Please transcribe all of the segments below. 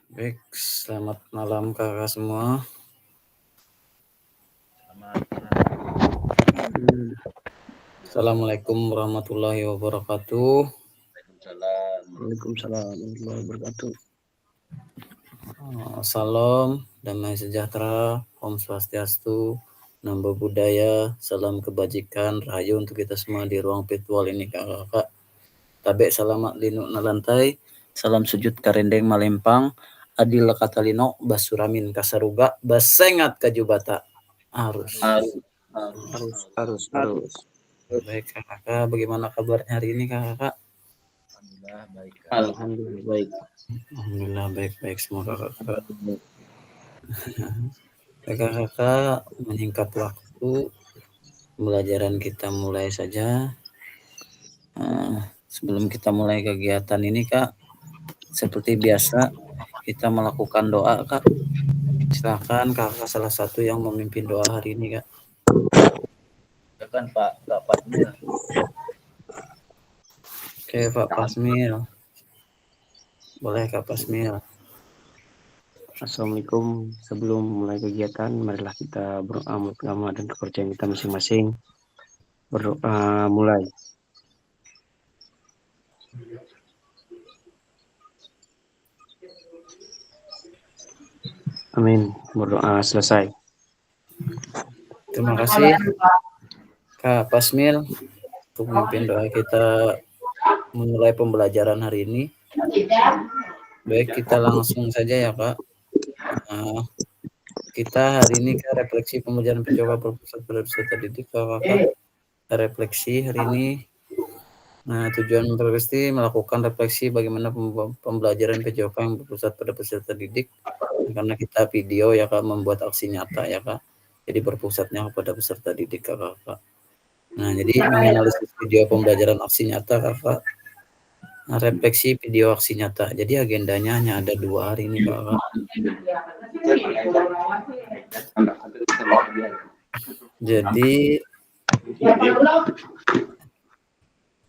Baik, selamat malam kakak semua. Assalamualaikum warahmatullahi wabarakatuh. Waalaikumsalam warahmatullahi wabarakatuh. Salam, damai sejahtera, Om Swastiastu, Namo Buddhaya, salam kebajikan, rahayu untuk kita semua di ruang virtual ini kakak-kakak. Tabe salamat linu nalantai, salam sujud karendeng malempang, adil katalino, basuramin kasaruga, basengat kajubata. Harus. Harus. Baik kakak, bagaimana kabarnya hari ini kakak? Alhamdulillah baik. Alhamdulillah baik-baik semua kakak. Kakak-kakak, menyingkat waktu, pembelajaran kita mulai saja. Sebelum kita mulai kegiatan ini kak, seperti biasa kita melakukan doa kak. Silakan kakak salah satu yang memimpin doa hari ini kak. Silakan Pak Pasmil. Oke Pak Pasmil. Boleh Kak Pasmil. Assalamualaikum. Sebelum mulai kegiatan, marilah kita berdoa menurut agama dan kepercayaan kita masing-masing. Berdoa mulai. Amin. Berdoa selesai. Terima kasih Kak Pasmil untuk memimpin doa kita memulai pembelajaran hari ini. Baik, kita langsung saja ya Kak. Kita hari ini ke refleksi pembelajaran PJOK Pusat Peserta Didik Kakak. Refleksi hari ini. Tujuan refleksi melakukan refleksi bagaimana pembelajaran PJOK yang berpusat pada peserta didik. Karena kita video ya Kak, membuat aksi nyata ya Kak. Jadi berpusatnya kepada peserta didik Kakak. Jadi menganalisis video pembelajaran aksi nyata Kakak. Refleksi video aksi nyata. Jadi agendanya hanya ada 2 hari ini Kakak. Jadi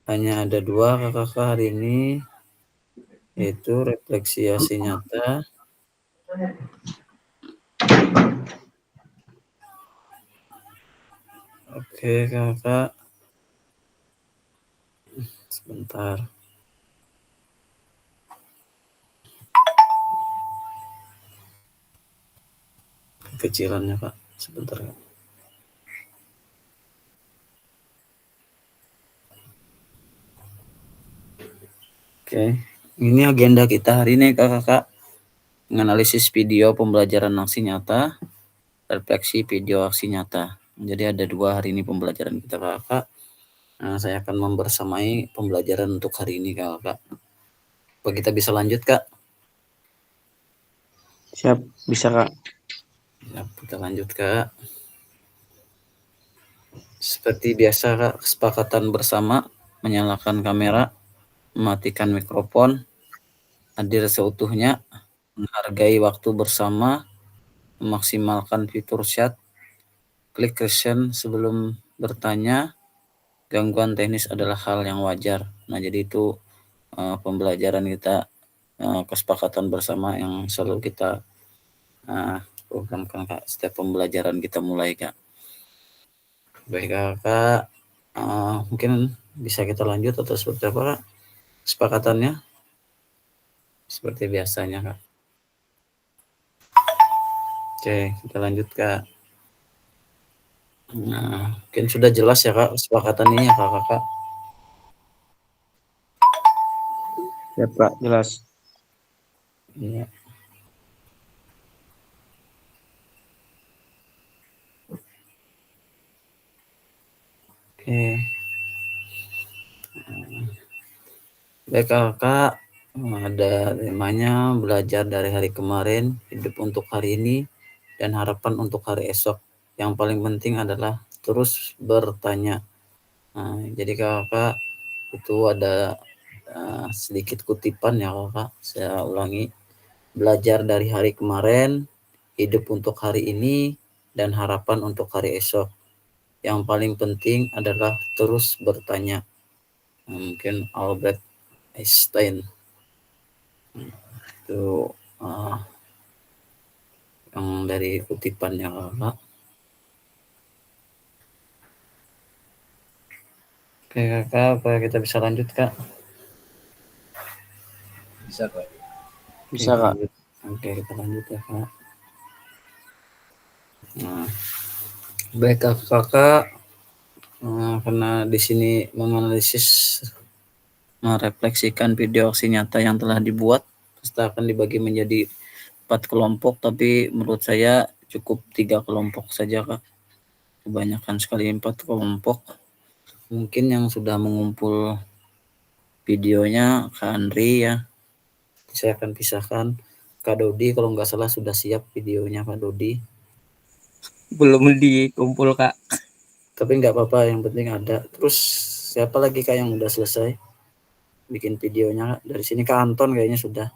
hanya ada 2 kakak hari ini, yaitu refleksi aksi nyata Oke kakak, sebentar. Kecilannya Pak, sebentar. Oke, ini agenda kita hari ini kakak. Menganalisis video pembelajaran aksi nyata, refleksi video aksi nyata. Jadi ada 2 hari ini pembelajaran kita kakak. Saya akan membersamai pembelajaran untuk hari ini kakak. Apa kita bisa lanjut kak? Siap, bisa kak. Ya, kita lanjut kak. Seperti biasa kak, kesepakatan bersama, menyalakan kamera, mematikan mikrofon, hadir seutuhnya, menghargai waktu bersama, memaksimalkan fitur chat, klik question sebelum bertanya, gangguan teknis adalah hal yang wajar. Jadi itu pembelajaran kita, kesepakatan bersama yang selalu kita programkan kak, setiap pembelajaran kita mulai kak. Baik kakak, mungkin bisa kita lanjut atau seperti apa kak kesepakatannya? Seperti biasanya kak. Oke, kita lanjut kak. Mungkin sudah jelas ya kak kesepakatan ini ya kakak. Ya Pak, jelas. Iya. Oke. Baik kakak, ada temanya belajar dari hari kemarin, hidup untuk hari ini, dan harapan untuk hari esok. Yang paling penting adalah terus bertanya. Jadi kakak itu ada sedikit kutipan ya kakak, saya ulangi. Belajar dari hari kemarin, hidup untuk hari ini, dan harapan untuk hari esok. Yang paling penting adalah terus bertanya. Mungkin Albert Einstein itu yang dari kutipannya Kakak. Oke Kakak, apa kita bisa lanjut Kak? Bisa Kak. Bisa Kak. Lanjut. Oke, kita lanjut ya Kak. Nah, baik Kakak, karena di sini menganalisis, merefleksikan video aksi nyata yang telah dibuat, serta akan dibagi menjadi 4 kelompok, tapi menurut saya cukup 3 kelompok saja Kak. Kebanyakan sekali 4 kelompok. Mungkin yang sudah mengumpul videonya Kak Andri ya. Saya akan pisahkan. Kak Dodi kalau nggak salah sudah siap videonya Kak Dodi. Belum dikumpul Kak. Tapi nggak apa-apa, yang penting ada. Terus siapa lagi Kak yang udah selesai bikin videonya Kak? Dari sini Kak Anton kayaknya sudah.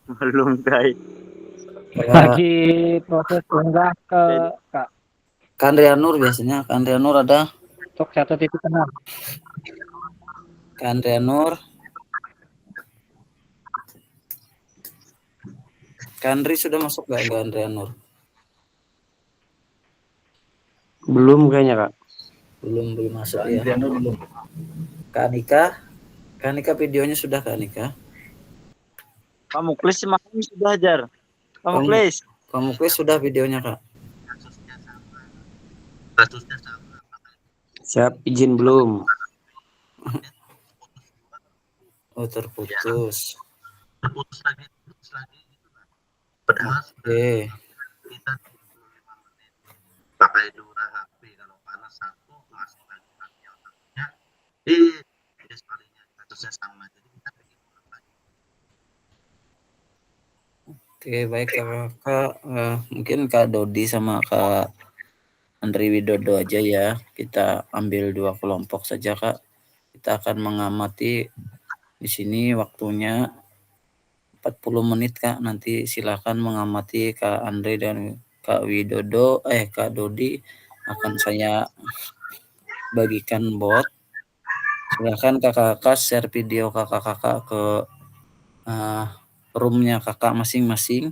Belum guys. Lagi proses unggah ke Kak. Kak Andrianur biasanya. Kak Andrianur ada. Cok 1.6. Kak Andrianur. Kak Andri sudah masuk nggak Kak Andrianur? Belum kayaknya Kak. Belum masuk Kak ya. Andriano belum. Kak Anika. Kak Anika videonya sudah Kak Anika. Pak Muklis semakin sudah Jar. Pak Muklis. Pak Muklis sudah videonya Kak. Siap, izin belum? Oh terputus. Terputus lagi gitu kan. Padahal Oke. kita 25 menit pakai 2 HP, kalau panas satu masuk lagi yang satunya sekalinya kasusnya sama, jadi kita bikin ulang lagi. Oke baik Kakak, mungkin Kak Dodi sama Kak Andri Widodo aja ya. Kita ambil 2 kelompok saja Kak. Kita akan mengamati di sini waktunya 40 menit Kak. Nanti silakan mengamati Kak Andri dan Kak Widodo, Kak Dodi akan saya bagikan bot. Silakan kakak-kakak share video kakak-kakak ke roomnya kakak masing-masing.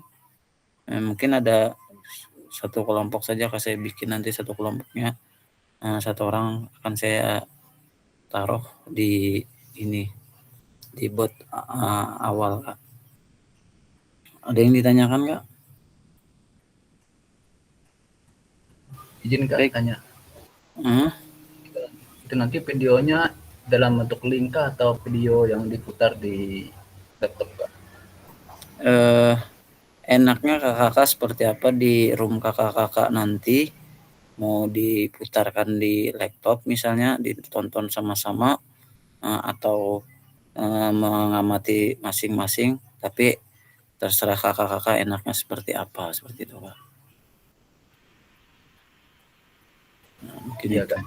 Mungkin ada 1 kelompok saja Kak, saya bikin nanti 1 kelompoknya. 1 orang akan saya taruh di ini, di bot awal Kak. Ada yang ditanyakan Kak? Izin Kak tanya. Itu nanti videonya dalam bentuk link kah atau video yang diputar di laptop Kak? Enaknya kakak-kakak seperti apa di room kakak-kakak nanti, mau diputarkan di laptop misalnya, ditonton sama-sama, atau mengamati masing-masing, tapi terserah kakak-kakak enaknya seperti apa, seperti itu Kak. Nah, mungkin Iya itu. Kak.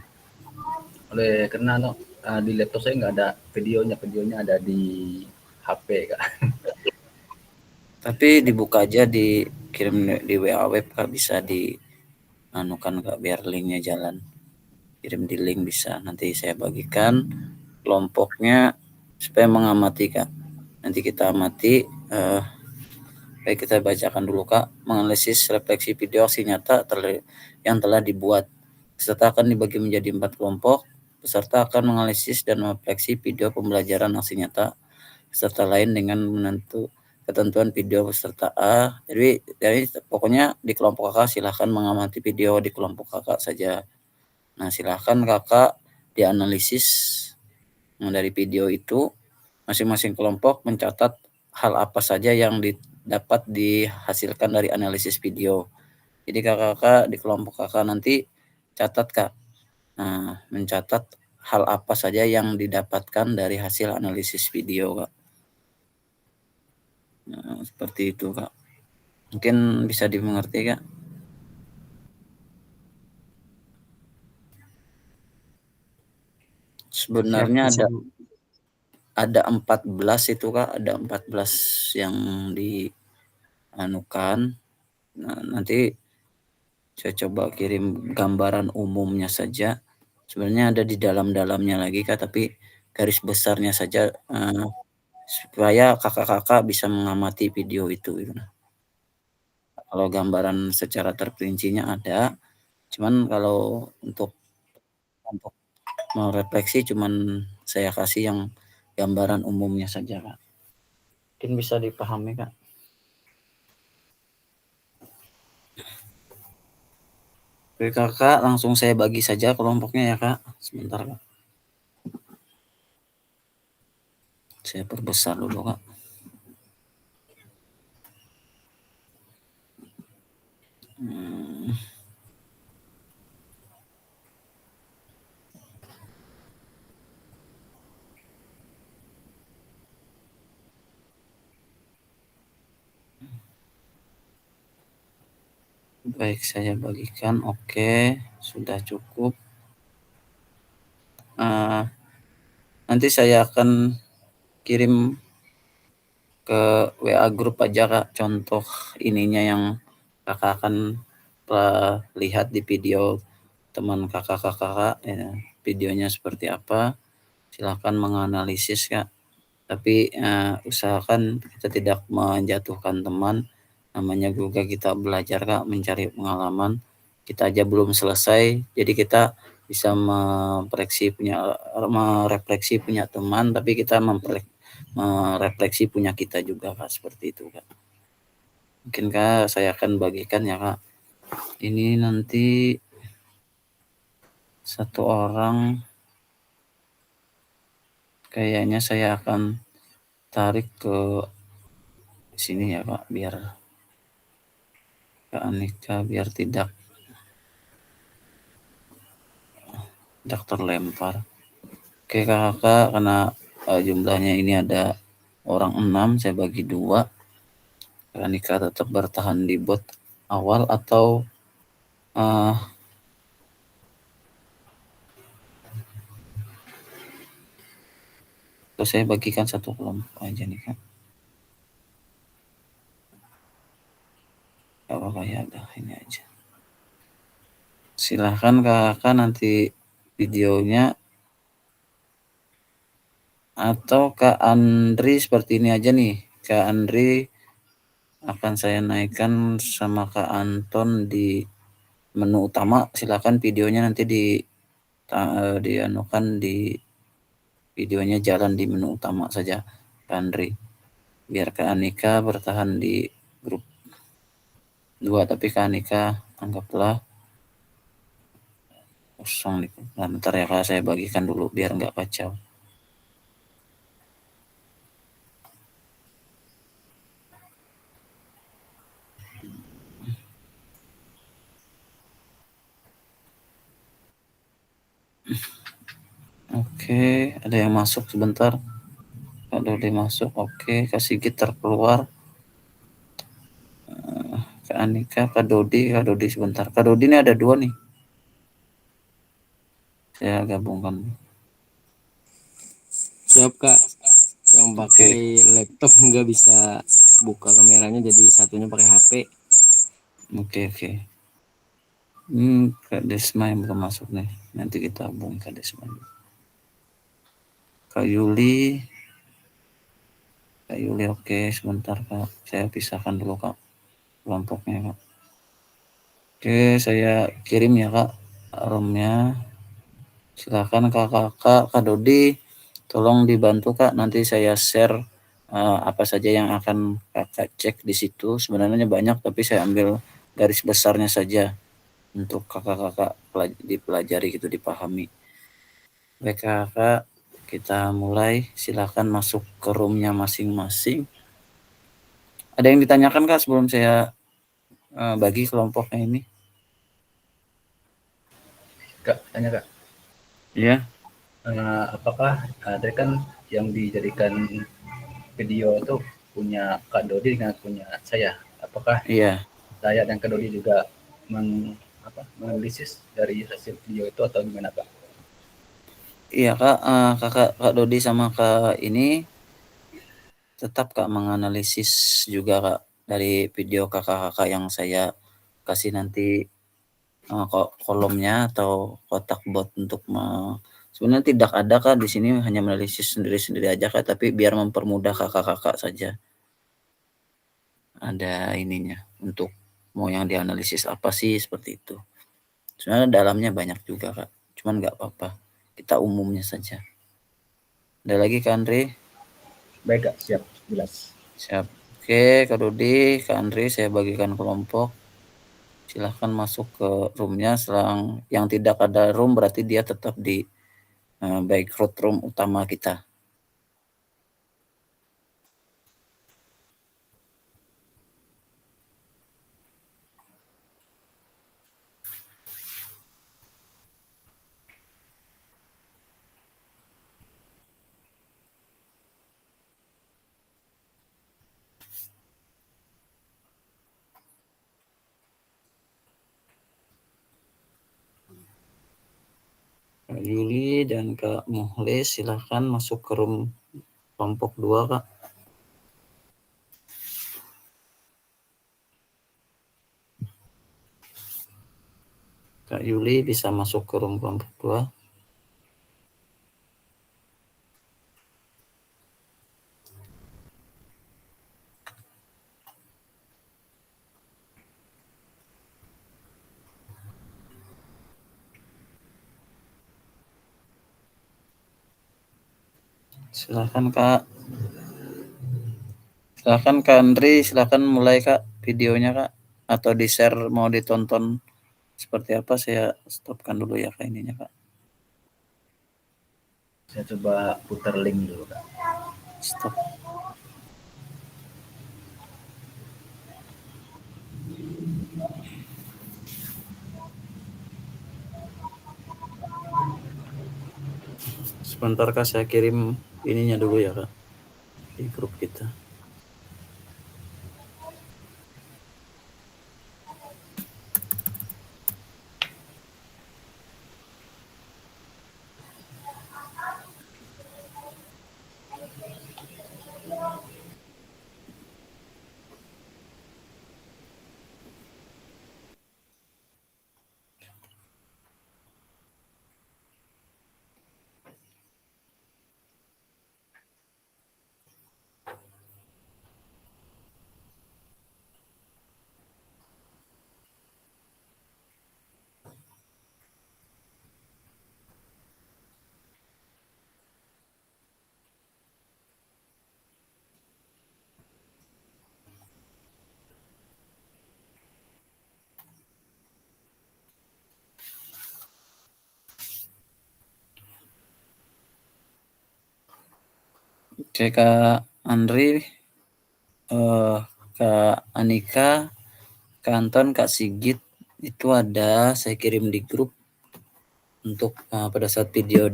Oleh karena di laptop saya nggak ada videonya ada di HP Kak. Tapi dibuka aja, dikirim di WA web Kak, bisa di anukan Kak, biar linknya jalan. Kirim di link bisa, nanti saya bagikan kelompoknya supaya mengamati Kak. Nanti kita amati, baik kita bacakan dulu Kak. Menganalisis refleksi video aksi nyata yang telah dibuat. Peserta akan dibagi menjadi 4 kelompok. Peserta akan menganalisis dan merefleksi video pembelajaran aksi nyata peserta lain dengan ketentuan video peserta A. Jadi pokoknya di kelompok kakak silahkan mengamati video di kelompok kakak saja. Nah silahkan kakak dianalisis dari video itu. Masing-masing kelompok mencatat hal apa saja yang dapat dihasilkan dari analisis video. Jadi kakak-kakak di kelompok kakak nanti catat Kak. Nah, mencatat hal apa saja yang didapatkan dari hasil analisis video Kak. Nah, seperti itu Kak. Mungkin bisa dimengerti Kak. Sebenarnya ada 14 itu Kak, ada 14 yang dianukan. Nah, nanti saya coba kirim gambaran umumnya saja. Sebenarnya ada di dalam-dalamnya lagi Kak, tapi garis besarnya saja supaya kakak-kakak bisa mengamati video itu gitu. Kalau gambaran secara terperincinya ada, cuman kalau untuk merefleksi cuman saya kasih yang gambaran umumnya saja, Kak. Mungkin bisa dipahami, Kak. Oke, Kakak, langsung saya bagi saja kelompoknya ya, Kak. Sebentar, Kak. Saya perbesar dulu, Kak. Baik, saya bagikan. Oke, sudah cukup. Nanti saya akan kirim ke WA grup aja, Kak, contoh ininya yang Kakak akan lihat di video teman kakak-kakak ya, videonya seperti apa. Silakan menganalisis, Kak. Tapi usahakan kita tidak menjatuhkan teman. Namanya juga kita belajar, Kak, mencari pengalaman. Kita aja belum selesai, jadi kita bisa merefleksi punya teman, tapi kita merefleksi punya kita juga, Kak, seperti itu, Kak. Mungkin, Kak, saya akan bagikan ya, Kak. Ini nanti satu orang kayaknya saya akan tarik ke sini ya, Kak, biar Kak Anika biar tidak terlempar. Oke, Kakak, karena jumlahnya ini ada orang 6, saya bagi 2. Kak Anika tetap bertahan di bot awal atau saya bagikan satu kelompok aja nih, Kak. Gak apa-apa ya, udah ini aja. Silahkan Kakak nanti videonya, atau Kak Andri seperti ini aja nih. Kak Andri akan saya naikkan sama Kak Anton di menu utama. Silakan videonya nanti dianukan di videonya jalan di menu utama saja, Kak Andri. Biar Kak Anika bertahan di grup 2, tapi Kak Anika anggaplah kosong nih. Nah, bentar ya, Kak, saya bagikan dulu biar nggak kacau. Oke, ada yang masuk sebentar. Kak Dodi masuk. Oke, Kak Sigit terkeluar. Kak Anika, Kak Dodi sebentar. Kak Dodi ini ada 2 nih. Saya gabungkan. Siap, Kak. Yang pakai laptop nggak bisa buka kameranya, jadi satunya pakai HP. Oke. Kak Desma yang belum masuk nih. Nanti kita hubungi Kak Desma. Kak Yuli, oke, sebentar, Kak. Saya pisahkan dulu, Kak, kelompoknya, Kak. Oke, saya kirim ya, Kak, roomnya. Silakan Kak Dodi, tolong dibantu, Kak. Nanti saya share apa saja yang akan Kakak cek di situ. Sebenarnya banyak, tapi saya ambil garis besarnya saja untuk kakak-kakak dipelajari gitu, dipahami. Baik, Kakak, kita mulai. Silakan masuk ke roomnya masing-masing. Ada yang ditanyakan, Kak, sebelum saya bagi kelompoknya ini? Kak, tanya Kak. Iya. Apakah tadi kan yang dijadikan video itu punya Kak Dodi dengan punya saya? Apakah Iya. saya dan Kak Dodi juga menganalisis dari hasil video itu atau gimana, Kak? Iya, Kak, Kak Dodi sama Kak ini tetap, Kak, menganalisis juga, Kak, dari video kakak-kakak yang saya kasih nanti kolomnya atau kotak bot untuk Sebenarnya tidak ada Kak, di sini hanya menganalisis sendiri-sendiri aja Kak, tapi biar mempermudah kakak-kakak saja. Ada ininya untuk mau yang dianalisis apa sih seperti itu. Sebenarnya dalamnya banyak juga Kak, cuman nggak apa-apa. Kita umumnya saja. Ada lagi Kak Andre? Baik Kak, siap, jelas. Siap. Oke Kak Dodi, Kak Andre saya bagikan kelompok. Silahkan masuk ke roomnya. Yang tidak ada room berarti dia tetap di background room utama kita. Kak Yuli dan Kak Muhlis silahkan masuk ke room kelompok 2 Kak. Kak Yuli bisa masuk ke room kelompok 2. Silahkan Kak. Silahkan Kak Andri, silahkan mulai Kak videonya Kak. Atau di share mau ditonton seperti apa, saya stopkan dulu ya Kak ininya Kak. Saya coba putar link dulu Kak. Stop. Sebentar Kak, saya kirim ininya dulu ya Kak di grup kita. Oke Kak Andri, Kak Anika, Kak Anton, Kak Sigit, itu ada saya kirim di grup untuk pada saat video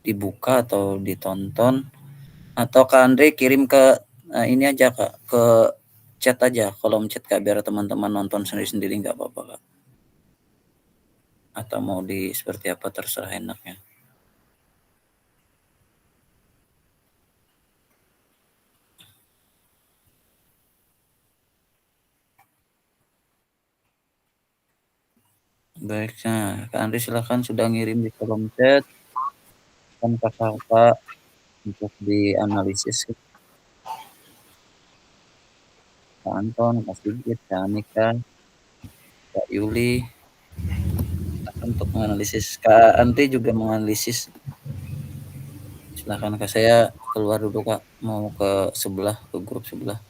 dibuka atau ditonton, atau Kak Andre kirim ke ini aja Kak, ke chat aja, kolom chat Kak, biar teman-teman nonton sendiri-sendiri nggak apa-apa Kak. Atau mau di seperti apa terserah enaknya. Baik, nah Kak Andri silahkan sudah ngirim di kolom chat kan kakak untuk dianalisis. Kak Anton, Kak Sigit, Kak Anika, Kak Yuli, untuk menganalisis. Kak Andri juga menganalisis. Silahkan Kak, saya keluar dulu Kak, mau ke sebelah, ke grup sebelah.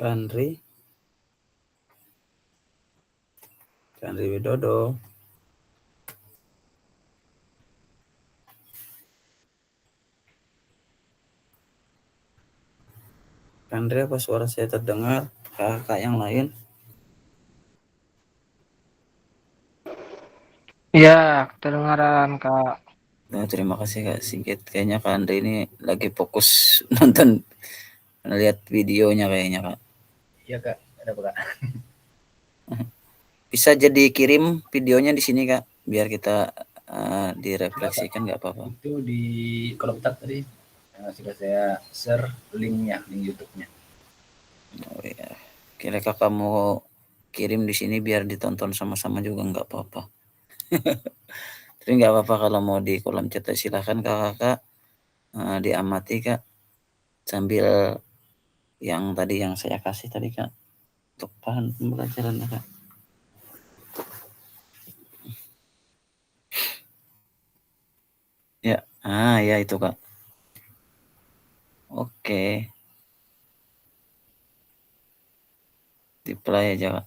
Kandri Widodo. Kandri, apa suara saya terdengar? Kakak yang lain? Iya, kedengaran Kak. Oh, terima kasih Kak Sigit. Kayaknya Kak Andre ini lagi fokus nonton, lihat videonya kayaknya Kak. Iya Kak, ada apa Kak? Bisa jadi kirim videonya di sini Kak, biar kita direfleksikan, nggak apa-apa. Itu di kolom chat tadi sudah saya share linknya, link YouTube-nya. Oh ya, kira Kakak mau kirim di sini biar ditonton sama-sama juga nggak apa-apa. Tapi nggak apa-apa kalau mau di kolom chat, silahkan Kakak diamati Kak, sambil yang tadi yang saya kasih tadi Kak, untuk bahan pembelajaran Kak. Ya, ya itu Kak. Oke. Di play aja Kak.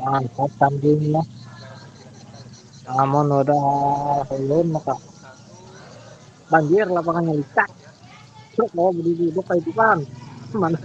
Angkat kambingnya. Namun udah ulun maka banjir lapangannya licak. Truk mau berdiri kayak itu kan. Mana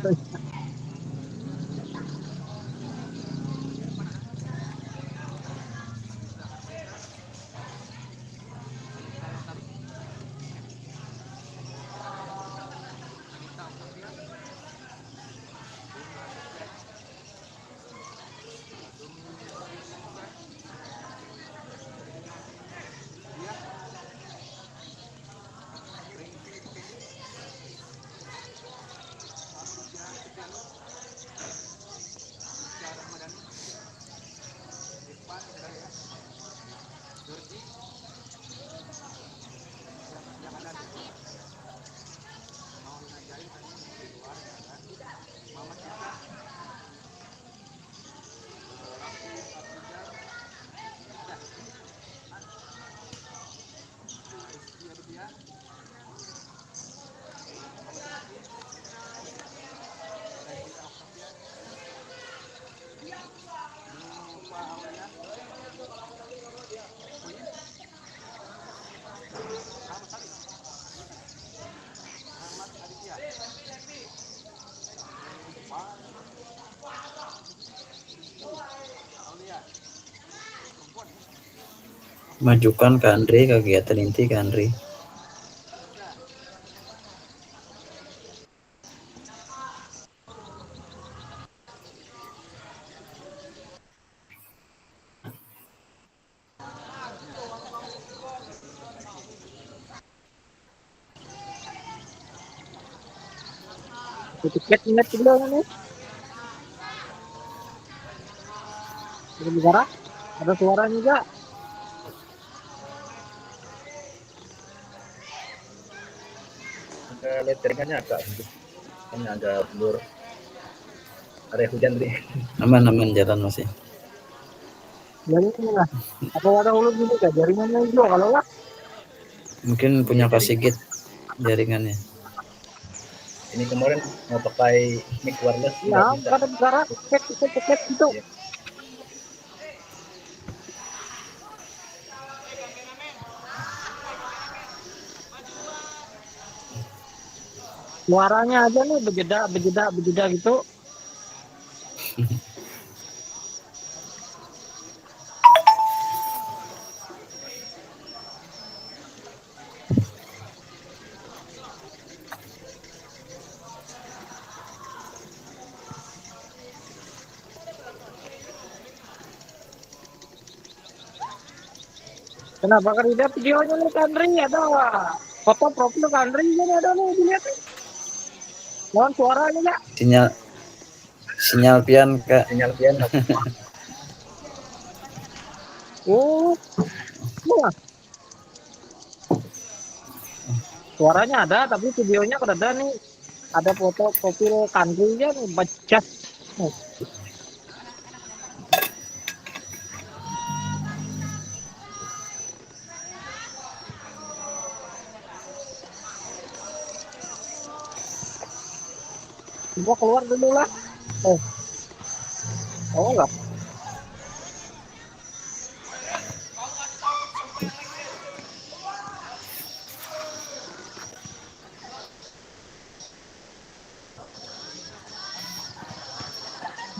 Majukan ke Andre, kegiatan inti ke Andre. tiket ingat juga nih. Ada negara, ada suara juga. Ada letteringannya agak sedikit, kan ada blur. Ada hujan tadi. Aman jalan masih. Jaringan lah. Apa ada ulun juga kan? Jaringannya juga kalau lah. Mungkin punya Kasigit jaringannya. Ini kemarin mau pakai mic wireless Ya, nggak bisa. ada negara, tiket gitu. Iya. Suaranya aja nih bejeda gitu. Kenapa kan lihat videonya nih Kandri ada foto profil Kandri ini ada nih dilihat nih. Mohon suaranya ya. Sinyal pian Kak. Sinyal pian. Oh, wah. Suaranya ada tapi videonya kan ada nih. Ada foto profil Kandrinya nih becas. Coba keluar dulu lah. Oh lah.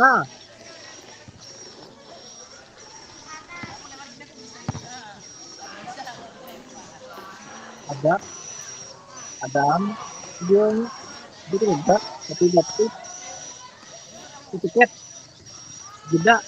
Nah, ada videonya. Itu enggak, tapi tiket jeda.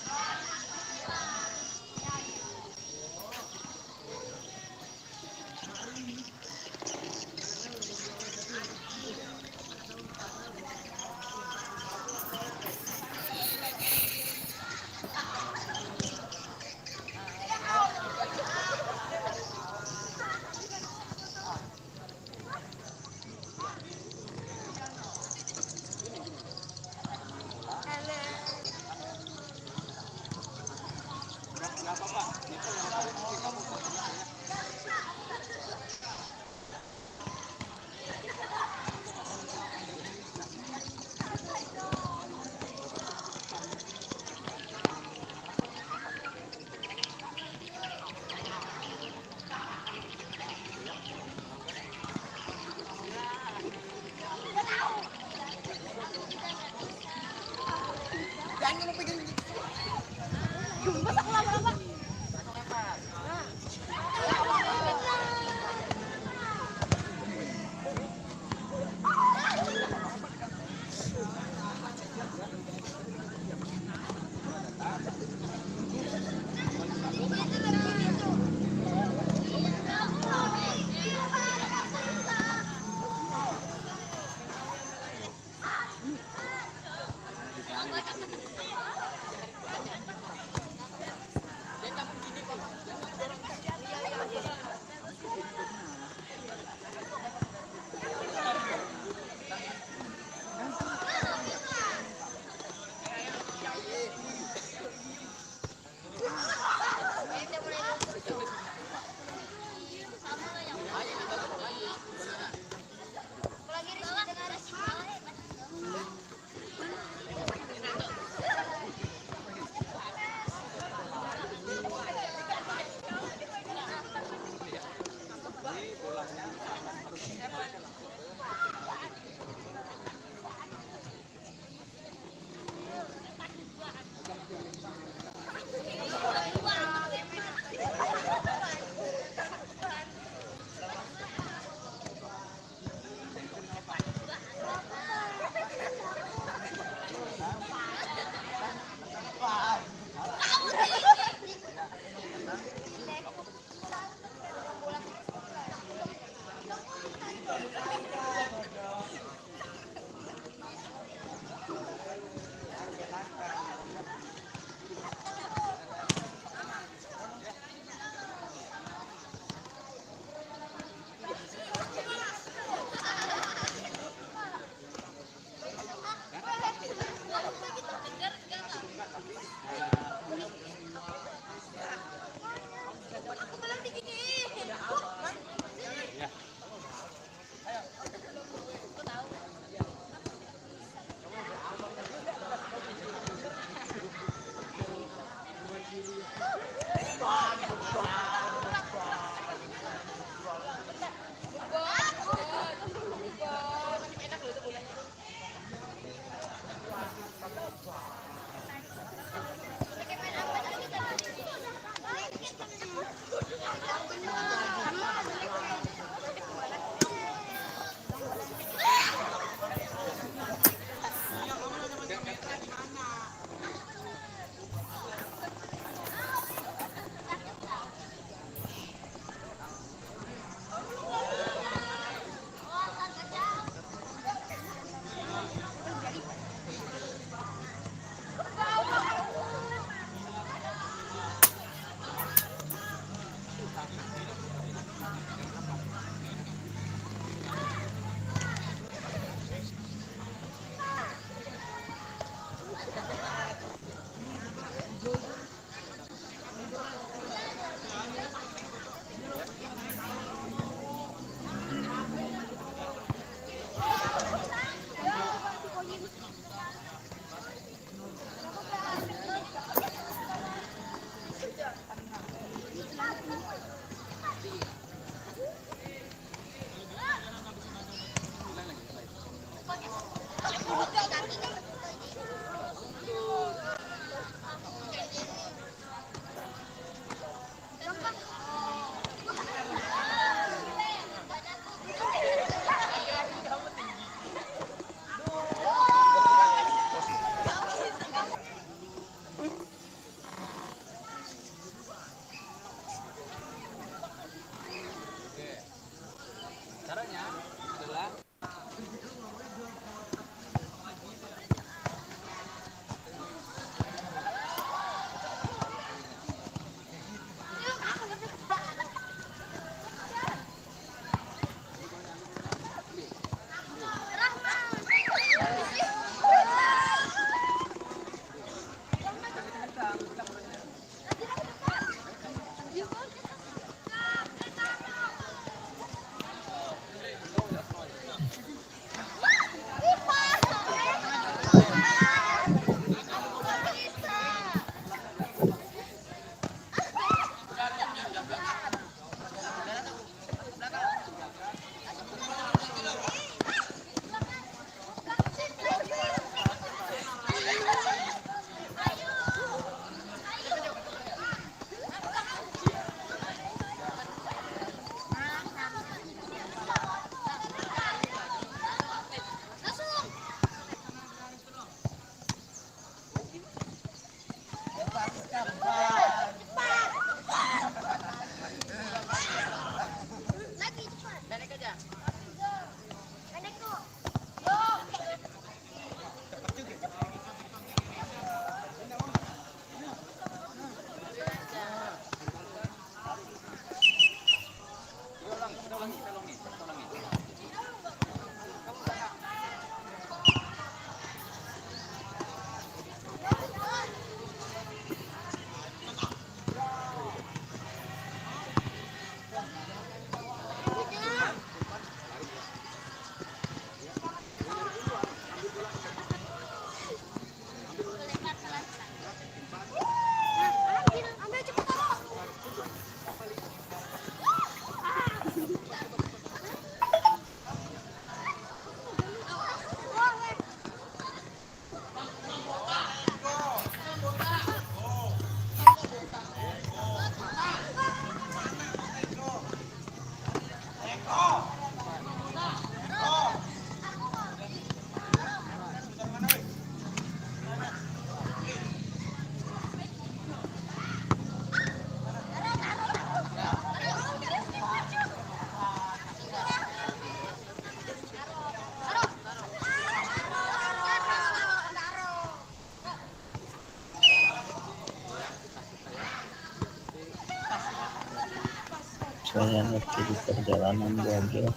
saya lagi di perjalanan mobil,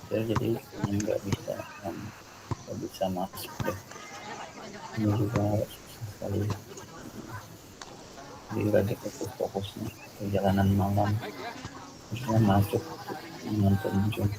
jadi nggak bisa masuk deh. Ini juga susah sekali, jadi lagi fokusnya perjalanan malam, terusnya masuk nonton Zoom.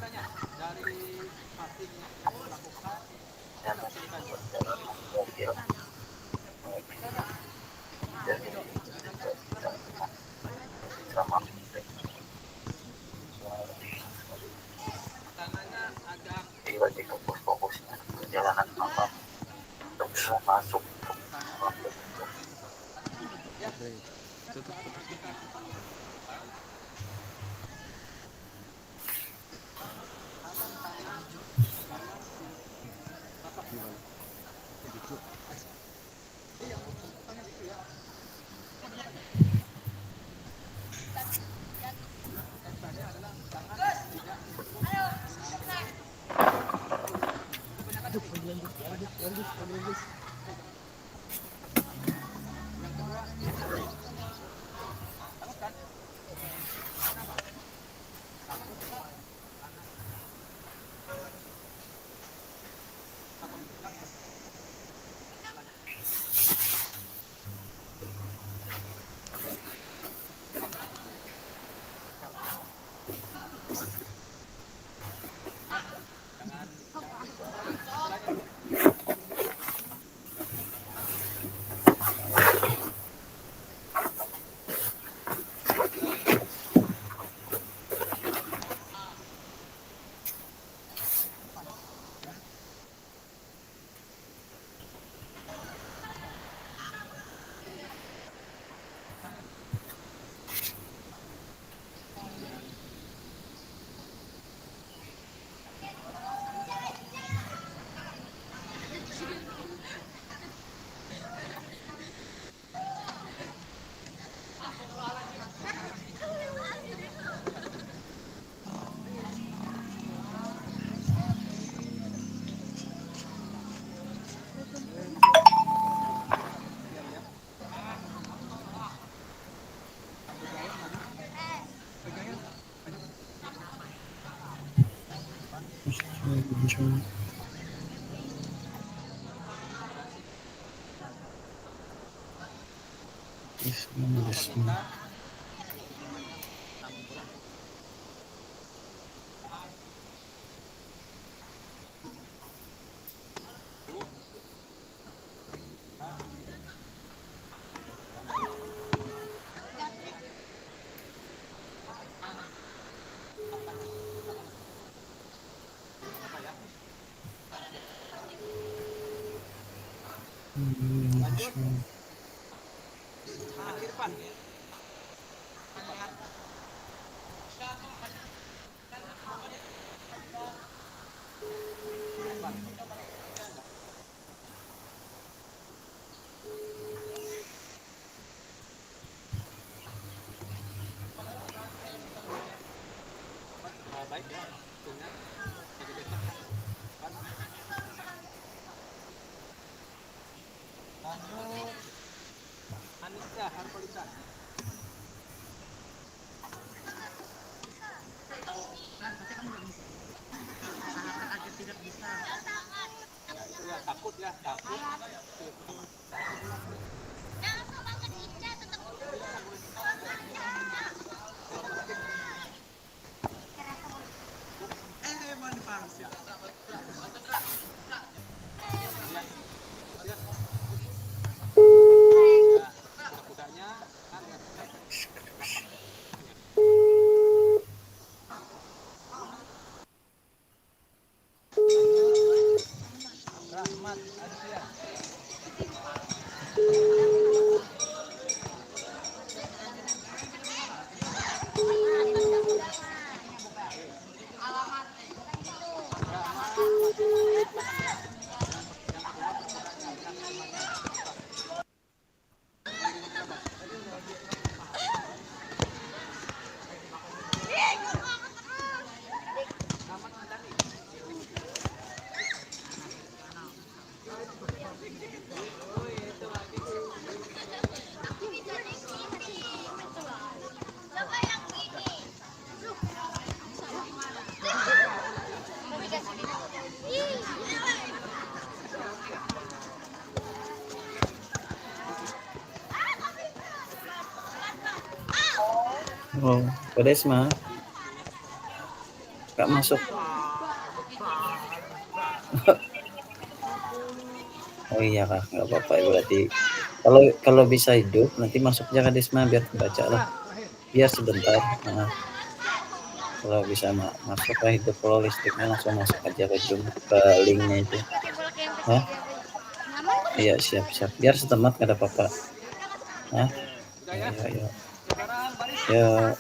Oh, Kak Desma, Kak masuk. Oh iya Kak, nggak apa-apa ya berarti. Kalau kalau bisa hidup nanti masuk aja Kak Desma biar baca lah. Biar sebentar. Nah, kalau bisa masuk lah hidup, kalau listriknya langsung masuk aja ke Zoom ke linknya itu. Hah? Iya siap siap. Biar setemat nggak ada apa-apa. Hah? Ayo ayo. Ya.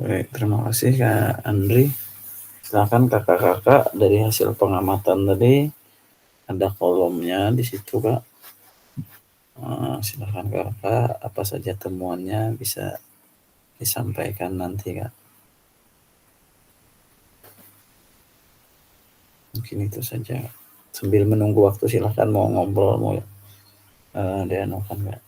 Baik, terima kasih Kak Andri. Silakan kakak-kakak dari hasil pengamatan tadi ada kolomnya di situ Kak. Silakan kakak, apa saja temuannya bisa disampaikan nanti Kak. Mungkin itu saja. Sambil menunggu waktu silakan mau ngobrol mau dianukan Kak.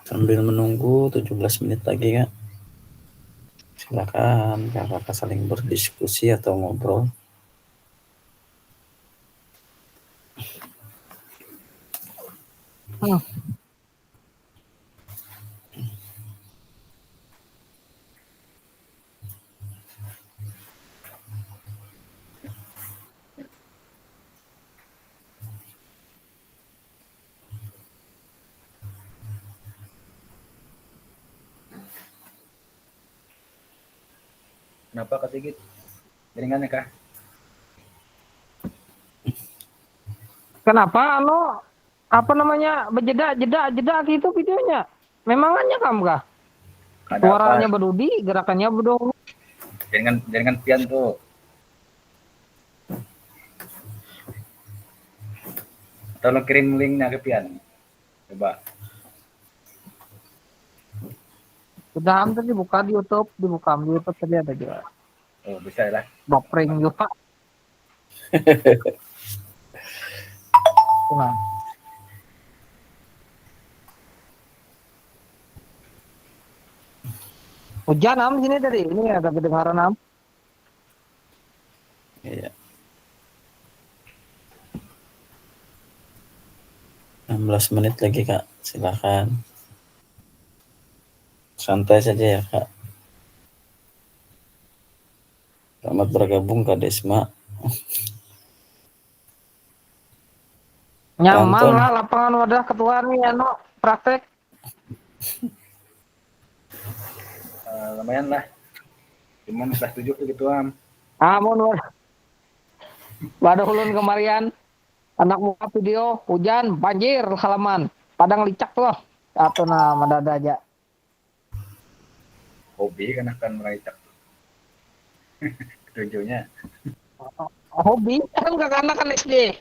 Sambil menunggu 17 menit lagi Kak. Silakan kakak saling berdiskusi atau ngobrol. Kenapa Kak Sigit? Jaringannya kah? Kenapa apa namanya jeda gitu videonya? Memangannya kamu kah? Ada Suaranya apa? berdudi, gerakannya berdong. Jaringan pian tuh. Tolong kirim linknya ke pian. Coba. Sudah hampir dibuka di YouTube tadi ada juga. Oh, bisa lah. Bopring juga. Nah. Hujan am sini tadi. Ini ada kedengaran am. Iya. 16 menit lagi Kak, silakan. Santai saja ya Kak. Selamat bergabung Kak Desma. Nyaman Anton. lah lapangan wadah ketua nih praktek. Lumayan lah. Cuman udah 7 gitu am. Amun wadah ulun kemarian. Anak muka video hujan banjir halaman. Padang licak tuh. Atau madada aja. Hobi kan akan meraicak. Ketujuhnya. Hobi kan kakak-anak kan SD.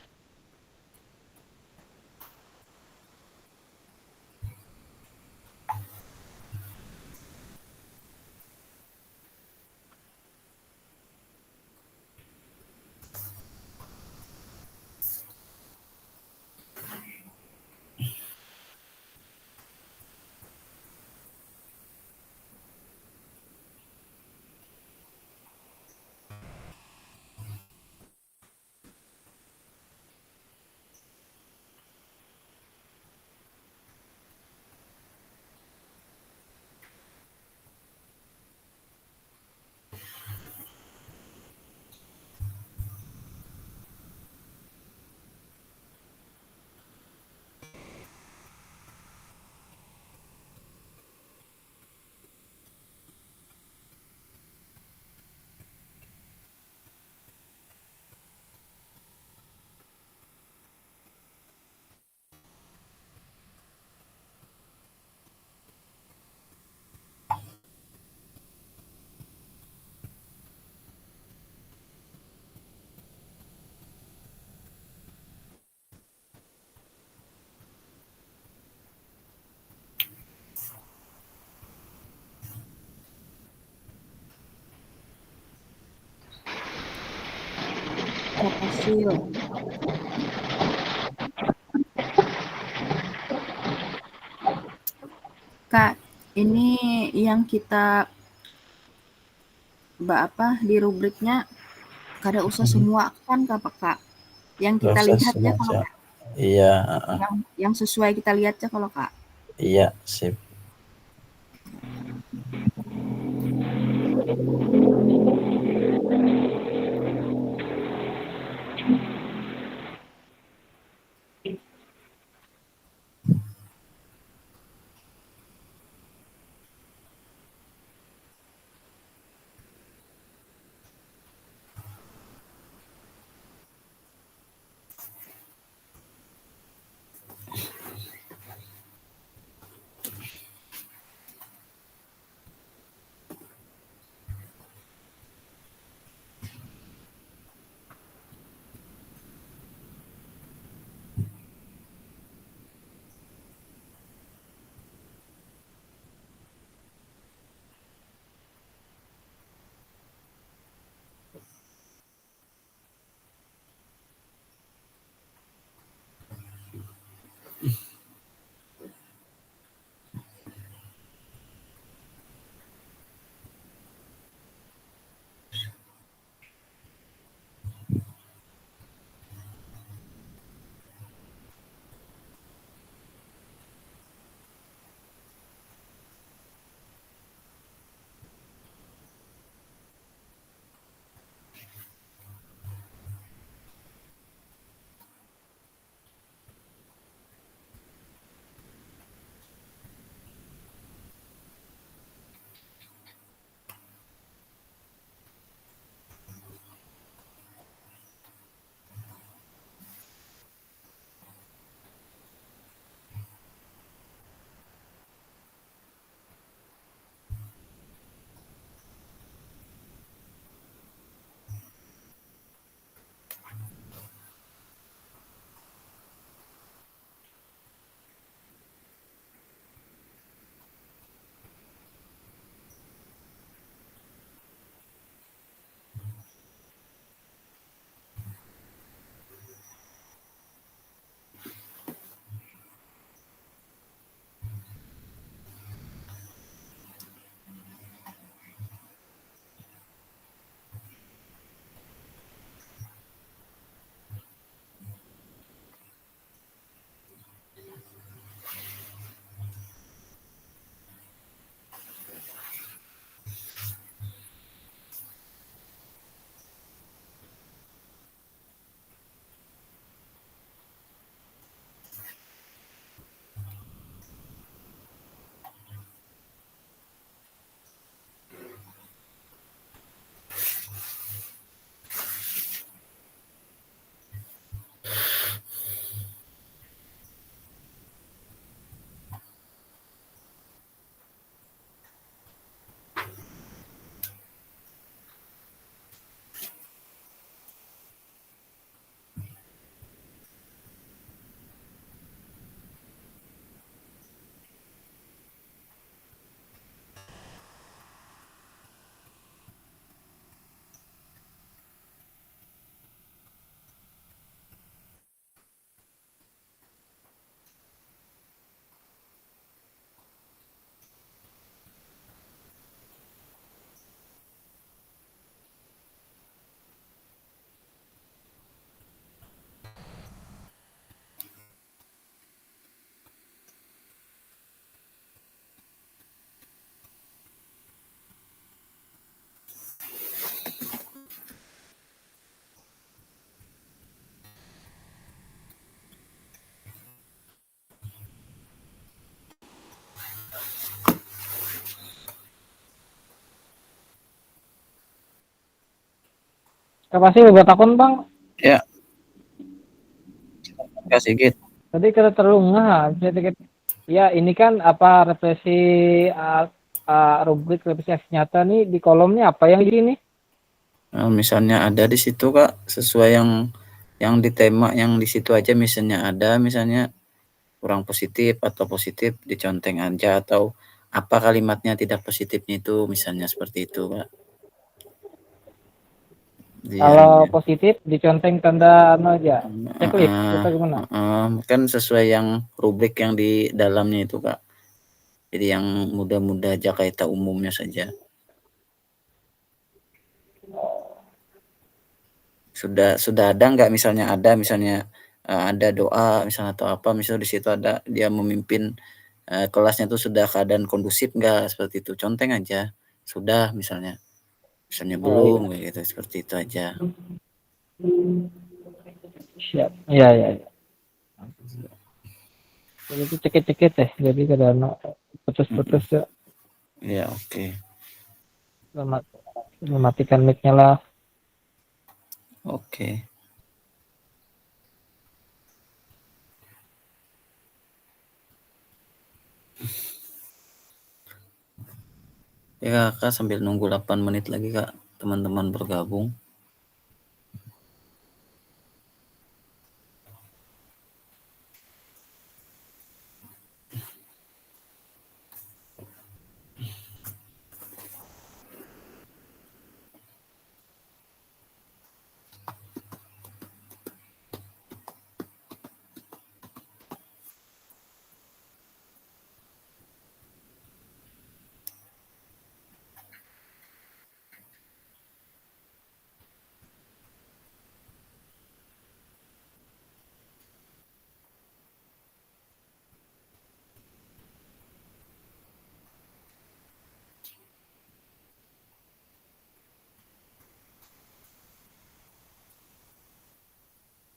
Hasil. Kak, ini yang kita di rubriknya kada usah semua kan Kak? Yang kita lihat ya kalau Kak. Iya. Yang sesuai kita lihat ya kalau Kak. Iya, sip. Kapasih buat akun bang. Ya, Kak Sigit. Tadi kita terlalu sedikit. Ya ini kan apa represi rubrik represi aksi nyata nih di kolomnya apa yang di sini? Nah, misalnya ada di situ Kak, sesuai yang di tema yang di situ aja, misalnya ada misalnya kurang positif atau positif diconteng aja, atau apa kalimatnya tidak positifnya itu, misalnya seperti itu Kak. Kalau positif diconteng tanda aja. Checklist kita gimana? Kan sesuai yang rubrik yang di dalamnya itu Kak. Jadi yang mudah-mudah aja kaitan umumnya saja. Sudah ada nggak misalnya ada doa misalnya atau apa, misalnya di situ ada dia memimpin kelasnya itu sudah keadaan kondusif nggak, seperti itu conteng aja. Sudah misalnya belum Iya. gitu, seperti itu aja. Siap. Iya. Jadi cekit-cekit deh. Jadi kadang putus-putus ya. Ya oke. Mematikan mic-nya lah. Oke. Ya Kak, sambil nunggu 8 menit lagi Kak, teman-teman bergabung.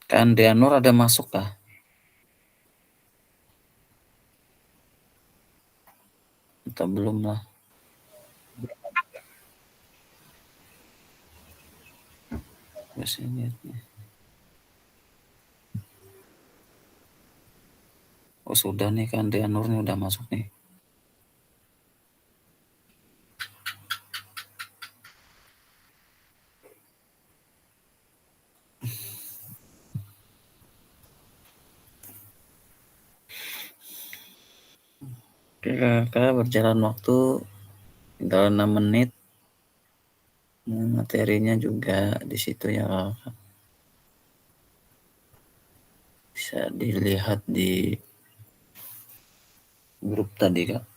Kak Andrianur ada masuk kah? Atau belum lah? Biasanya. Oh sudah nih, Kak Andrianur nih udah masuk nih. Oke Kak, berjalan waktu tinggal 6 menit. Materinya juga di situ ya Kak. Bisa dilihat di grup tadi Kak.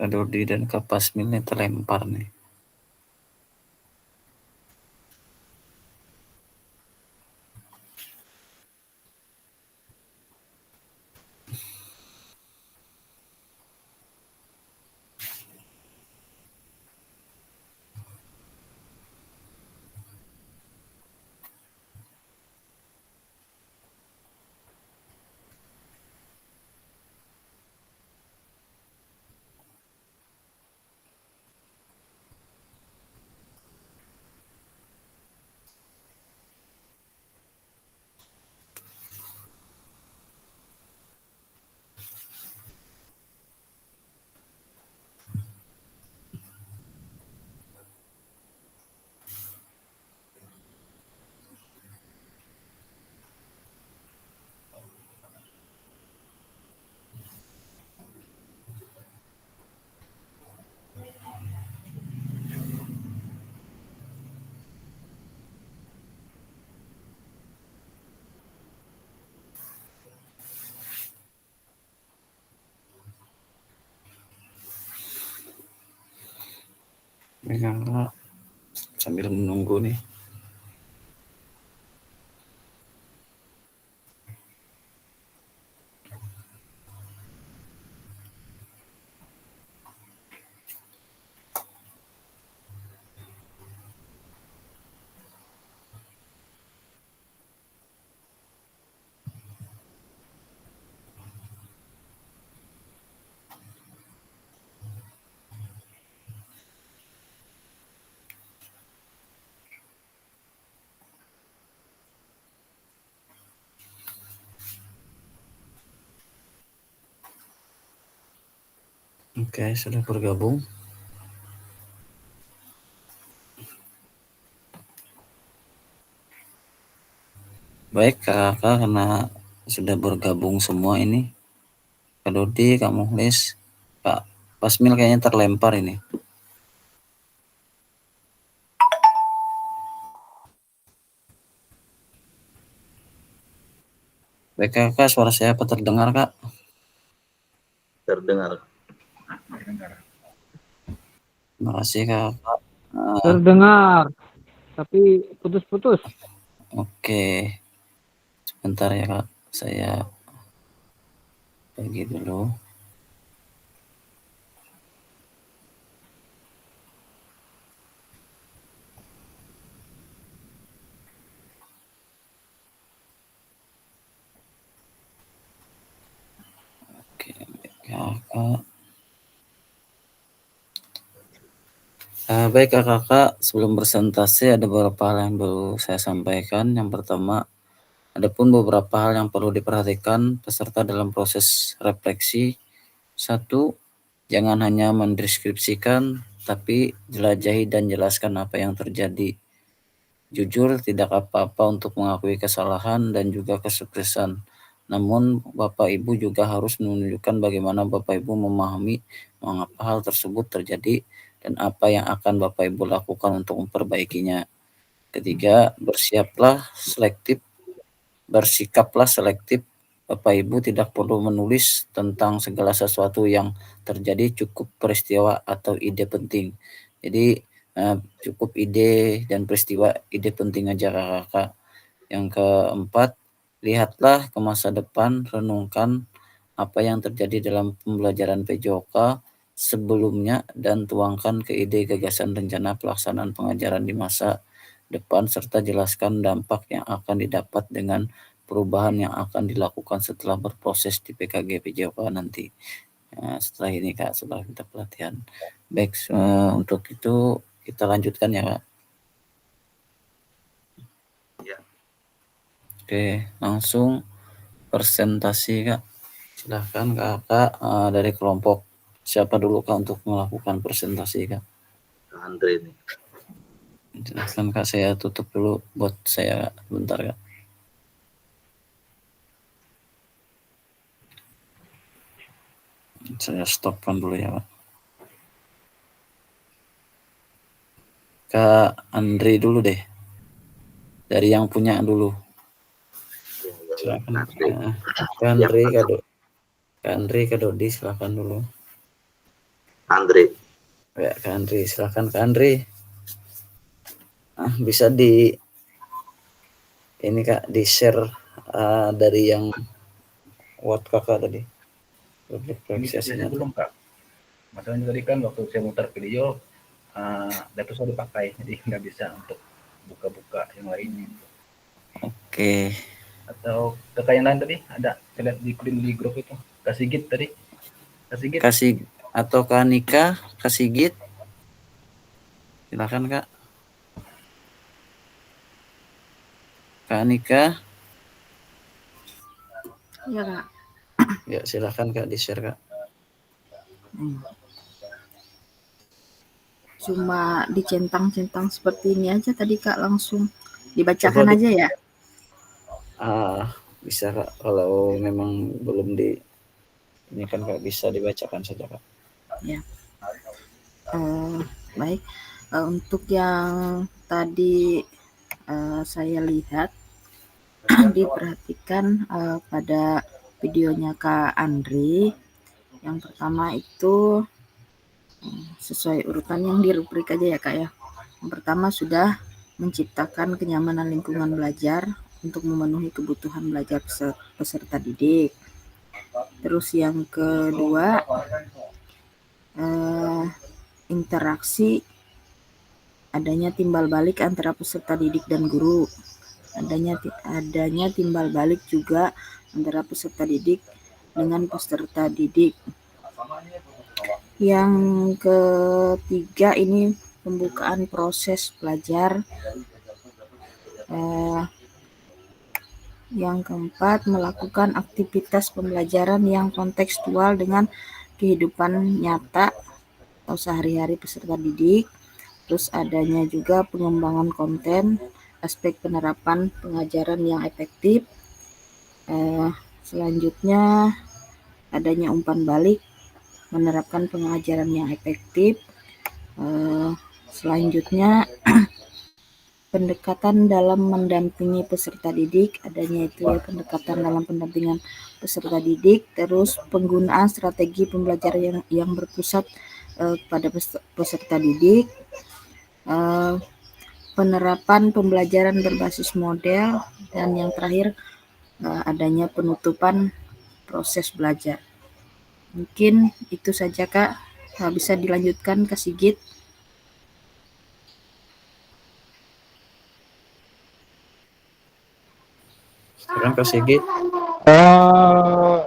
Kak Dodi dan Kak Pasmil nih terlempar nih. Oke kakak, sambil menunggu nih. Oke, sudah bergabung. Baik kakak, karena sudah bergabung semua ini, Kak Dodi, Kak Muhlis, Kak Pasmil kayaknya terlempar ini. Baik kakak, suara saya apa terdengar kak? Terdengar. Terima kasih kakak. Terdengar, tapi putus-putus. Oke, sebentar ya kak, saya pergi dulu. Oke, kakak. Baik kakak, sebelum presentasi ada beberapa hal yang perlu saya sampaikan. Yang pertama, ada pun beberapa hal yang perlu diperhatikan peserta dalam proses refleksi. 1. Jangan hanya mendeskripsikan, tapi jelajahi dan jelaskan apa yang terjadi. Jujur, tidak apa-apa untuk mengakui kesalahan dan juga kesuksesan. Namun, Bapak Ibu juga harus menunjukkan bagaimana Bapak Ibu memahami mengapa hal tersebut terjadi dan apa yang akan Bapak Ibu lakukan untuk memperbaikinya. Ketiga, bersikaplah selektif. Bapak Ibu tidak perlu menulis tentang segala sesuatu yang terjadi, cukup peristiwa atau ide penting. Jadi cukup ide dan peristiwa, ide penting aja kakak. Yang keempat, lihatlah ke masa depan, renungkan apa yang terjadi dalam pembelajaran PJOK sebelumnya dan tuangkan ke ide gagasan rencana pelaksanaan pengajaran di masa depan serta jelaskan dampak yang akan didapat dengan perubahan yang akan dilakukan setelah berproses di PKG PJOK nanti. Setelah ini kak, setelah kita pelatihan. Baik, untuk itu kita lanjutkan ya kak. Ya. Oke, langsung presentasi kak. Silahkan kakak, dari kelompok siapa dulu kak untuk melakukan presentasi kak? Andre nih. Silahkan kak, saya tutup dulu buat saya bentar kak. Saya stopkan dulu ya Pak. Kak Andri dulu deh. Dari yang punya dulu. Silakan. Kak Andri, Kak Andri, Kak Dodi, silakan dulu. Andre. Ya, Kak Andri, silakan Kak Andri. Bisa ini Kak, di share dari yang Word kakak tadi. Ini belum kak. Masalahnya tadi kan waktu saya mutar video, data saya dipakai, jadi nggak bisa untuk buka-buka yang lainnya. Oke. Atau kakak yang lain tadi ada, saya lihat di grup itu, Kak Sigit tadi. Atau Kak Nika, Kak Sigit. Silakan Kak. Kak Nika. Iya kak. Ya silakan Kak, di share Kak. Cuma dicentang-centang seperti ini aja tadi kak, langsung dibacakan aja ya. Bisa Kak, kalau memang belum ini kan Kak, bisa dibacakan saja Kak. Ya. Baik. Untuk yang tadi saya lihat diperhatikan pada videonya Kak Andri, yang pertama itu sesuai urutan yang di rubrik aja ya Kak ya. Yang pertama sudah menciptakan kenyamanan lingkungan belajar untuk memenuhi kebutuhan belajar peserta didik. Terus yang kedua, interaksi, adanya timbal balik antara peserta didik dan guru. Adanya timbal balik juga antara peserta didik dengan peserta didik. Yang ketiga ini pembukaan proses belajar. Yang keempat, melakukan aktivitas pembelajaran yang kontekstual dengan kehidupan nyata atau sehari-hari peserta didik. Terus adanya juga pengembangan konten, aspek penerapan pengajaran yang efektif. Selanjutnya adanya umpan balik, menerapkan pengajaran yang efektif. Selanjutnya pendekatan dalam mendampingi peserta didik, adanya itu ya pendekatan dalam pendampingan peserta didik. Terus penggunaan strategi pembelajaran yang berpusat pada peserta didik. Penerapan pembelajaran berbasis model, dan yang terakhir adanya penutupan proses belajar. Mungkin itu saja Kak. Bisa dilanjutkan Kak Sigit. Sekarang Kak Sigit.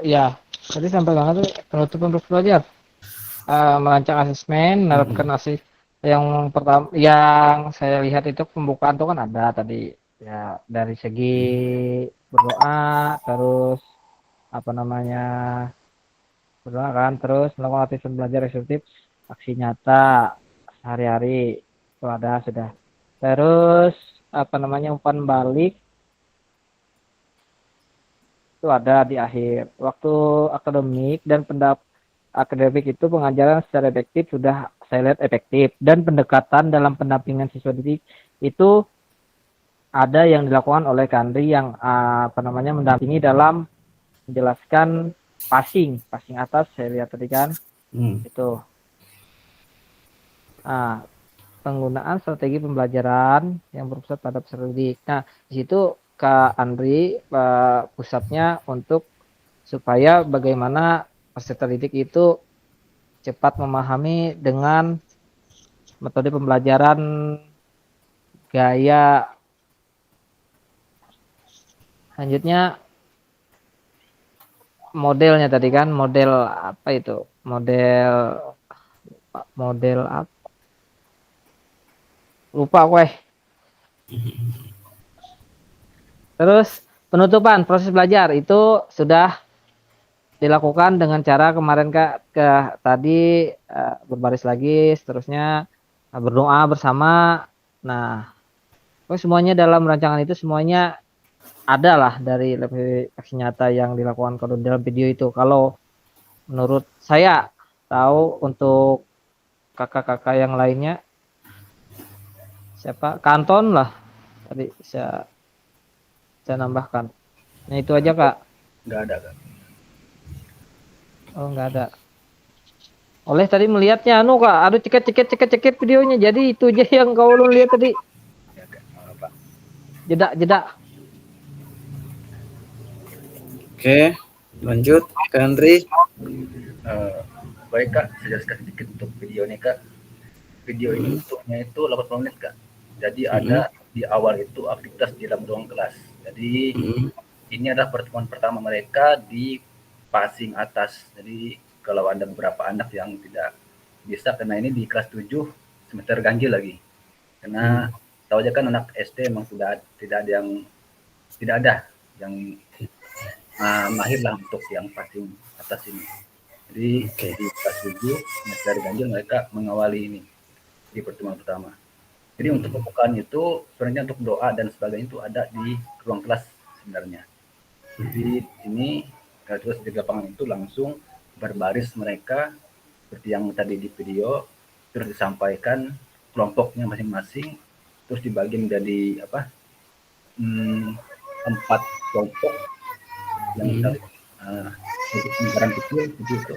Ya, tadi sampai mana tuh penutupan proses belajar. Merancang asesmen, menerapkan yang pertama yang saya lihat itu pembukaan itu kan ada tadi ya, dari segi berdoa, terus berdoa kan, terus melakukan aktivitas belajar resolutif, aksi nyata sehari-hari itu ada sudah. Terus umpan balik itu ada di akhir. Waktu akademik dan akademik itu pengajaran secara efektif sudah saya lihat efektif, dan pendekatan dalam pendampingan siswa didik itu ada yang dilakukan oleh Kandri yang mendampingi dalam menjelaskan passing atas, saya lihat tadi kan itu. Penggunaan strategi pembelajaran yang berpusat pada peserta didik. Nah, di situ Kak Andri pusatnya untuk supaya bagaimana peserta didik itu cepat memahami dengan metode pembelajaran gaya. Selanjutnya modelnya tadi kan, model apa itu? Model apa? Lupa gue. Terus penutupan proses belajar itu sudah dilakukan dengan cara kemarin tadi berbaris lagi, seterusnya berdoa bersama. Nah, semuanya dalam rancangan itu semuanya adalah dari aksi nyata yang dilakukan kalau dalam video itu. Kalau menurut saya tahu untuk kakak-kakak yang lainnya siapa, Kanton lah tadi saya nambahkan. Nah itu aja Kak. Nggak ada Kak. Oh nggak ada. Oleh tadi melihatnya Kak, aduh ceket videonya, jadi itu aja yang kau lihat tadi. Ya Kak, apa? Jeda. Oke, lanjut Kak Andri. Baik Kak, saya jelaskan sedikit untuk video ini Kak. Video ini untuknya itu 80 menit Kak. Jadi ada di awal itu aktivitas di dalam ruang kelas. Jadi ini adalah pertemuan pertama mereka di passing atas. Jadi kalau ada beberapa anak yang tidak bisa, karena ini di kelas 7 semester ganjil lagi. Karena tahu aja kan anak SD memang tidak ada yang mahir lah untuk yang passing atas ini. Jadi di kelas 7 semester ganjil mereka mengawali ini di pertemuan pertama. Jadi untuk pembukaan itu sebenarnya untuk doa dan sebagainya itu ada di ruang kelas sebenarnya. Jadi ini terus di lapangan itu langsung berbaris mereka seperti yang tadi di video, terus disampaikan kelompoknya masing-masing, terus dibagi menjadi 4 kelompok yang lingkaran kecil begitu.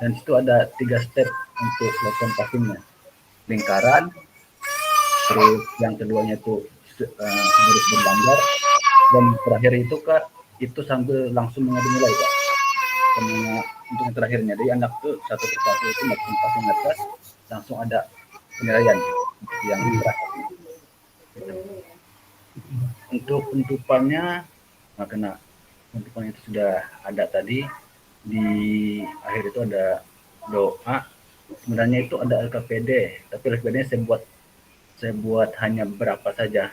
Dan situ ada 3 step untuk lakukan passingnya lingkaran, terus yang keduanya itu garis berlanggar, dan terakhir itu Kak itu sambil langsung mengadu nilai Kak. Karena untuk yang terakhirnya jadi anak tuh satu persatu itu melakukan passing atas langsung ada penilaian yang terakhir. Untuk penutupannya, nah karena penutupan itu sudah ada tadi di akhir itu ada doa. Sebenarnya itu ada LKPD, tapi LKPD saya buat hanya berapa saja.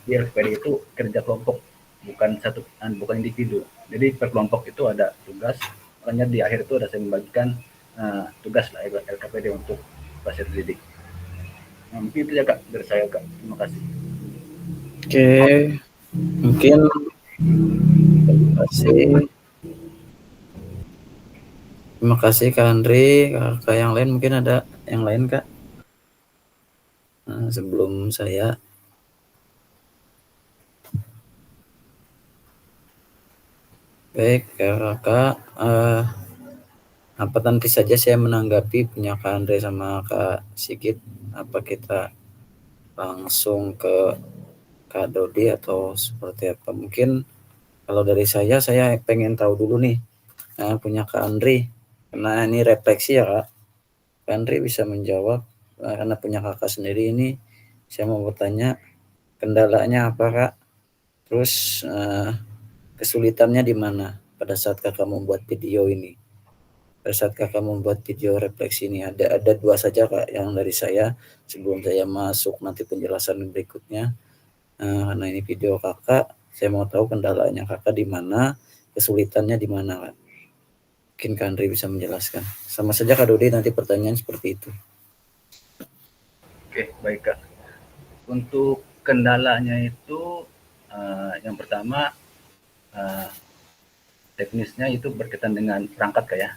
Di LKPD itu kerja kelompok, bukan individu. Jadi per kelompok itu ada tugas. Makanya di akhir itu ada saya membagikan tugas lah LKPD untuk peserta didik. Nah, mungkin itu ya Kak dari saya Kak. Terima kasih. Oke, mungkin terima kasih Kak Andri. Kak yang lain mungkin ada yang lain Kak? Sebelum saya baik Kakak, apa nanti saja saya menanggapi punya Kak Andre sama Kak Sigit. Apa kita langsung ke Kak Dodi atau seperti apa? Mungkin kalau dari saya pengen tahu dulu nih punya Kak Andre, karena ini refleksi ya Kak. Kak Andre bisa menjawab karena punya kakak sendiri ini. Saya mau bertanya kendalanya apa Kak? Terus kesulitannya di mana pada saat Kakak membuat video ini? Pada saat Kakak membuat video refleksi ini ada dua saja Kak yang dari saya sebelum saya masuk nanti penjelasan berikutnya. Karena ini video Kakak, saya mau tahu kendalanya Kakak di mana, kesulitannya di mana Kak? Mungkin Kak Andri bisa menjelaskan. Sama saja Kak Dodi nanti pertanyaan seperti itu. Oke, baik Kak. Untuk kendalanya itu yang pertama teknisnya itu berkaitan dengan perangkat Kak ya.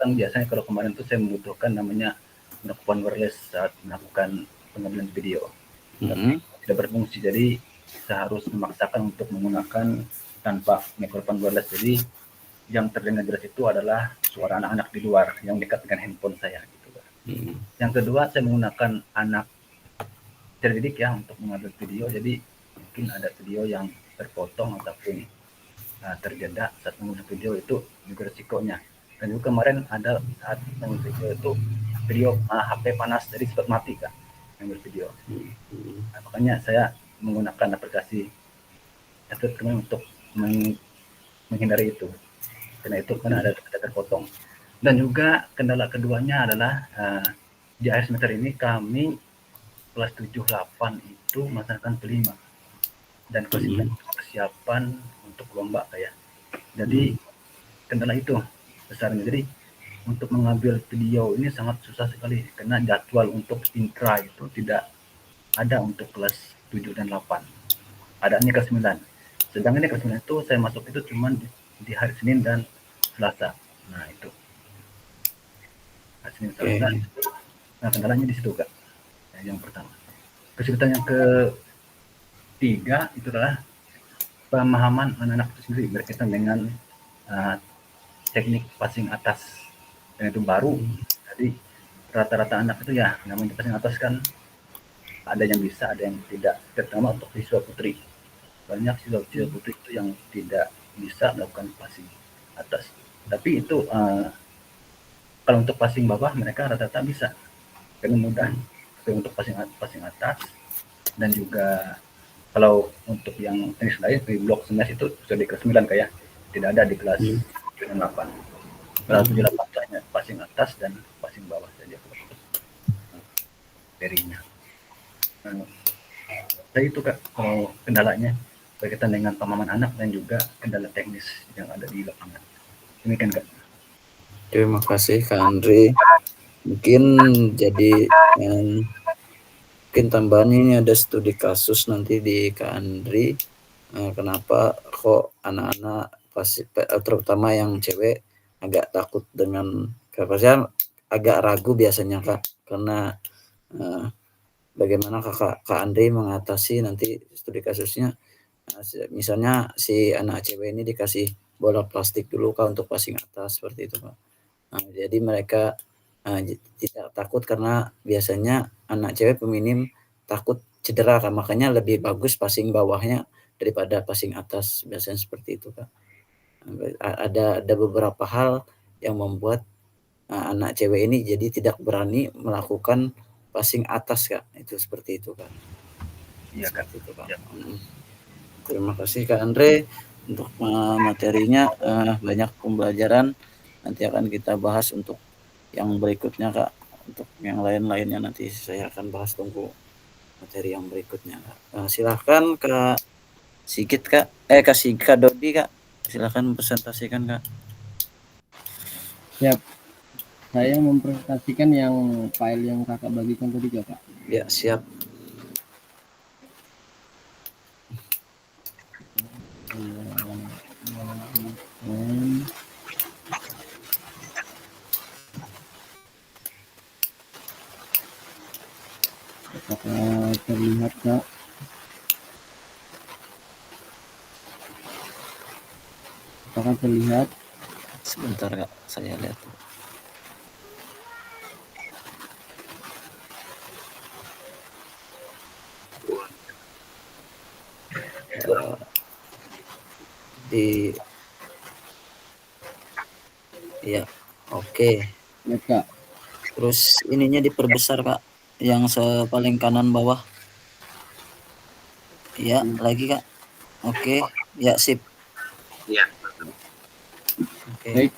Biasanya kalau kemarin tuh saya membutuhkan namanya mikrofon wireless saat melakukan pengambilan video. Tapi tidak berfungsi, jadi saya harus memaksakan untuk menggunakan tanpa mikrofon wireless. Jadi yang terdengar jelas itu adalah suara anak-anak di luar yang dekat dengan handphone saya gitu. Yang kedua, saya menggunakan anak terdidik ya untuk mengambil video, jadi mungkin ada video yang terpotong ataupun terjeda saat mengambil video, itu juga resikonya. Dan juga kemarin ada saat mengambil video itu video HP panas, jadi sempat mati Kak mengambil video. Nah, makanya saya menggunakan aplikasi kemarin untuk menghindari itu, karena itu kan ada terpotong. Dan juga kendala keduanya adalah di akhir semester ini kami kelas 7-8 itu melaksanakan kelima dan persiapan untuk lomba kayak. Jadi kendala itu besarnya. Jadi untuk mengambil video ini sangat susah sekali karena jadwal untuk intra itu tidak ada untuk kelas 7 dan 8. Adanya kelas 9. Sedangkan di kelas 9 itu saya masuk itu cuma di hari Senin dan Selasa. Nah, itu. Hari Senin Selasa. Nah, kendalanya di situ, Kak. Yang pertama. Kesulitan yang ketiga itu adalah pemahaman anak-anak itu sendiri berkaitan dengan teknik passing atas. Dan itu baru. Jadi rata-rata anak itu ya namanya passing atas kan ada yang bisa, ada yang tidak. Terutama untuk siswa putri. Banyak siswa putri itu yang tidak bisa melakukan passing atas. Tapi itu kalau untuk passing bawah mereka rata-rata bisa dengan mudah. Tapi untuk passing atas dan juga kalau untuk yang teknis lain di blok 11 itu sudah di kelas 9 kayak tidak ada di kelas 8. Kelas 8 hanya passing atas dan passing bawah saja darinya. Nah, itu Kak kalau kendalanya berkaitan dengan pemahaman anak dan juga kendala teknis yang ada di lapangan. Demikian Kak. Terima kasih Kak Andri. Mungkin jadi mungkin tambahan ini ada studi kasus nanti di Kak Andri. Kenapa kok anak-anak terutama yang cewek agak takut dengan saya agak ragu biasanya Kak, karena bagaimana Kak Andri mengatasi nanti studi kasusnya. Misalnya si anak cewek ini dikasih bola plastik dulu Kak untuk passing atas seperti itu Kak. Nah, jadi mereka tidak takut karena biasanya anak cewek feminim takut cedera kan, makanya lebih bagus passing bawahnya daripada passing atas, biasanya seperti itu Kak. Ada beberapa hal yang membuat anak cewek ini jadi tidak berani melakukan passing atas Kak, itu seperti itu Kak. Iya Kak. Seperti itu Kak. Ya. Terima kasih Kak Andre untuk materinya, banyak pembelajaran. Nanti akan kita bahas untuk yang berikutnya Kak. Untuk yang lain-lainnya nanti saya akan bahas, tunggu materi yang berikutnya Kak. Silahkan Kak Sigit Kak, Kak Dodi Kak, silahkan presentasikan Kak. Siap. Saya mempresentasikan yang file yang kakak bagikan tadi Kak. Ya siap. Apakah terlihat Kak? Apakah terlihat? Sebentar Kak, saya lihat. Ya, oke. Ya Kak. Terus ininya diperbesar Kak, yang paling kanan bawah. Ya, lagi Kak. Oke, ya sip. Iya. Oke. Baik.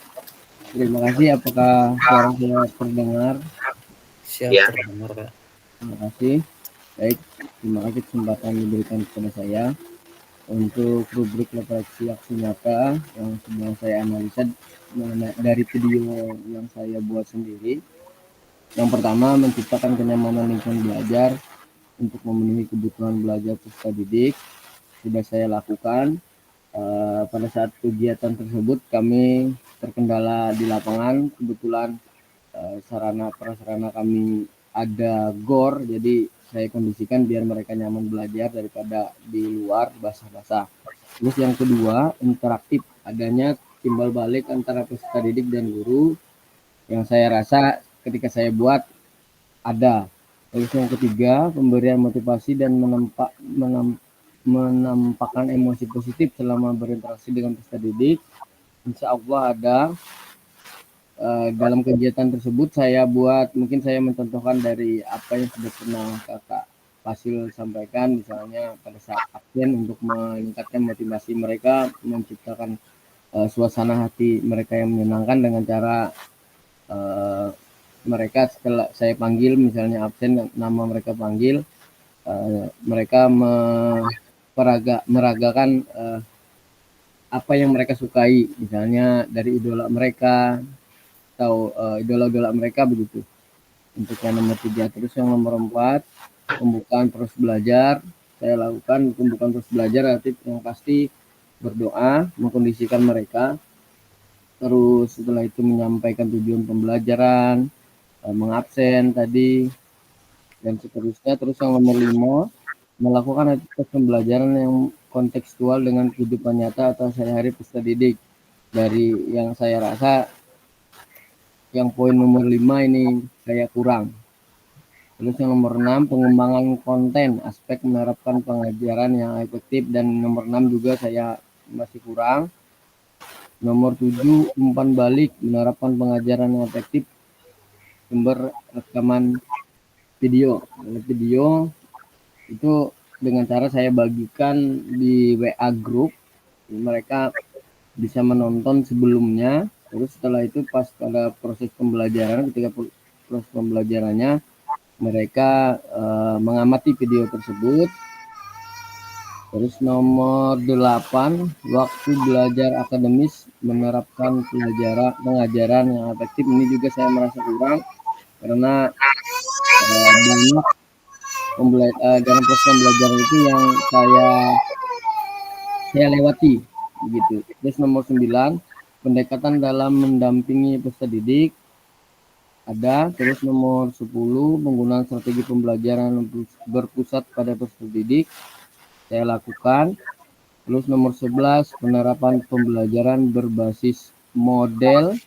Terima kasih. Apakah suara saya terdengar? Siap, Ya. terdengar Kak. Terima kasih. Baik, terima kasih kesempatan diberikan kepada saya untuk rubrik refleksi aksi nyata yang sedang saya analisa dari video yang saya buat sendiri. Yang pertama, menciptakan kenyamanan lingkungan belajar untuk memenuhi kebutuhan belajar peserta didik. Sudah saya lakukan. Pada saat kegiatan tersebut kami terkendala di lapangan, kebetulan sarana prasarana kami ada gor, jadi saya kondisikan biar mereka nyaman belajar daripada di luar basah-basah. Terus yang kedua, interaktif, adanya timbal balik antara peserta didik dan guru yang saya rasa ketika saya buat ada. Terus yang ketiga, pemberian motivasi dan menampakkan emosi positif selama berinteraksi dengan peserta didik. Insya Allah ada. Dalam kegiatan tersebut saya buat, mungkin saya mencontohkan dari apa yang sudah pernah kakak Fasil sampaikan, misalnya pada saat absen untuk meningkatkan motivasi mereka, menciptakan suasana hati mereka yang menyenangkan dengan cara mereka setelah saya panggil, misalnya absen nama mereka panggil, mereka meragakan apa yang mereka sukai, misalnya dari idola mereka atau idola-idola mereka begitu. Untuk yang nomor 3. Terus yang nomor 4, pembukaan proses belajar. Saya lakukan pembukaan proses belajar arti yang pasti berdoa, mengkondisikan mereka. Terus setelah itu menyampaikan tujuan pembelajaran, mengabsen tadi, dan seterusnya. Terus yang nomor 5, melakukan aktivitas pembelajaran yang kontekstual dengan kehidupan nyata atau sehari-hari peserta didik. Dari yang saya rasa yang poin nomor 5 ini saya kurang. Terus yang nomor 6, pengembangan konten, aspek menerapkan pengajaran yang efektif, dan nomor 6 juga saya masih kurang. Nomor 7, umpan balik, menerapkan pengajaran yang efektif, sumber rekaman video. Video itu dengan cara saya bagikan di WA group, mereka bisa menonton sebelumnya. Terus setelah itu pas pada proses pembelajaran, ketika proses pembelajarannya mereka mengamati video tersebut. Terus nomor 8, waktu belajar akademis, menerapkan pengajaran yang efektif. Ini juga saya merasa kurang karena banyak dalam proses pembelajaran itu yang saya lewati begitu. Terus nomor 9, pendekatan dalam mendampingi peserta didik ada. Terus nomor 10, penggunaan strategi pembelajaran berpusat pada peserta didik saya lakukan. Terus nomor 11, penerapan pembelajaran berbasis model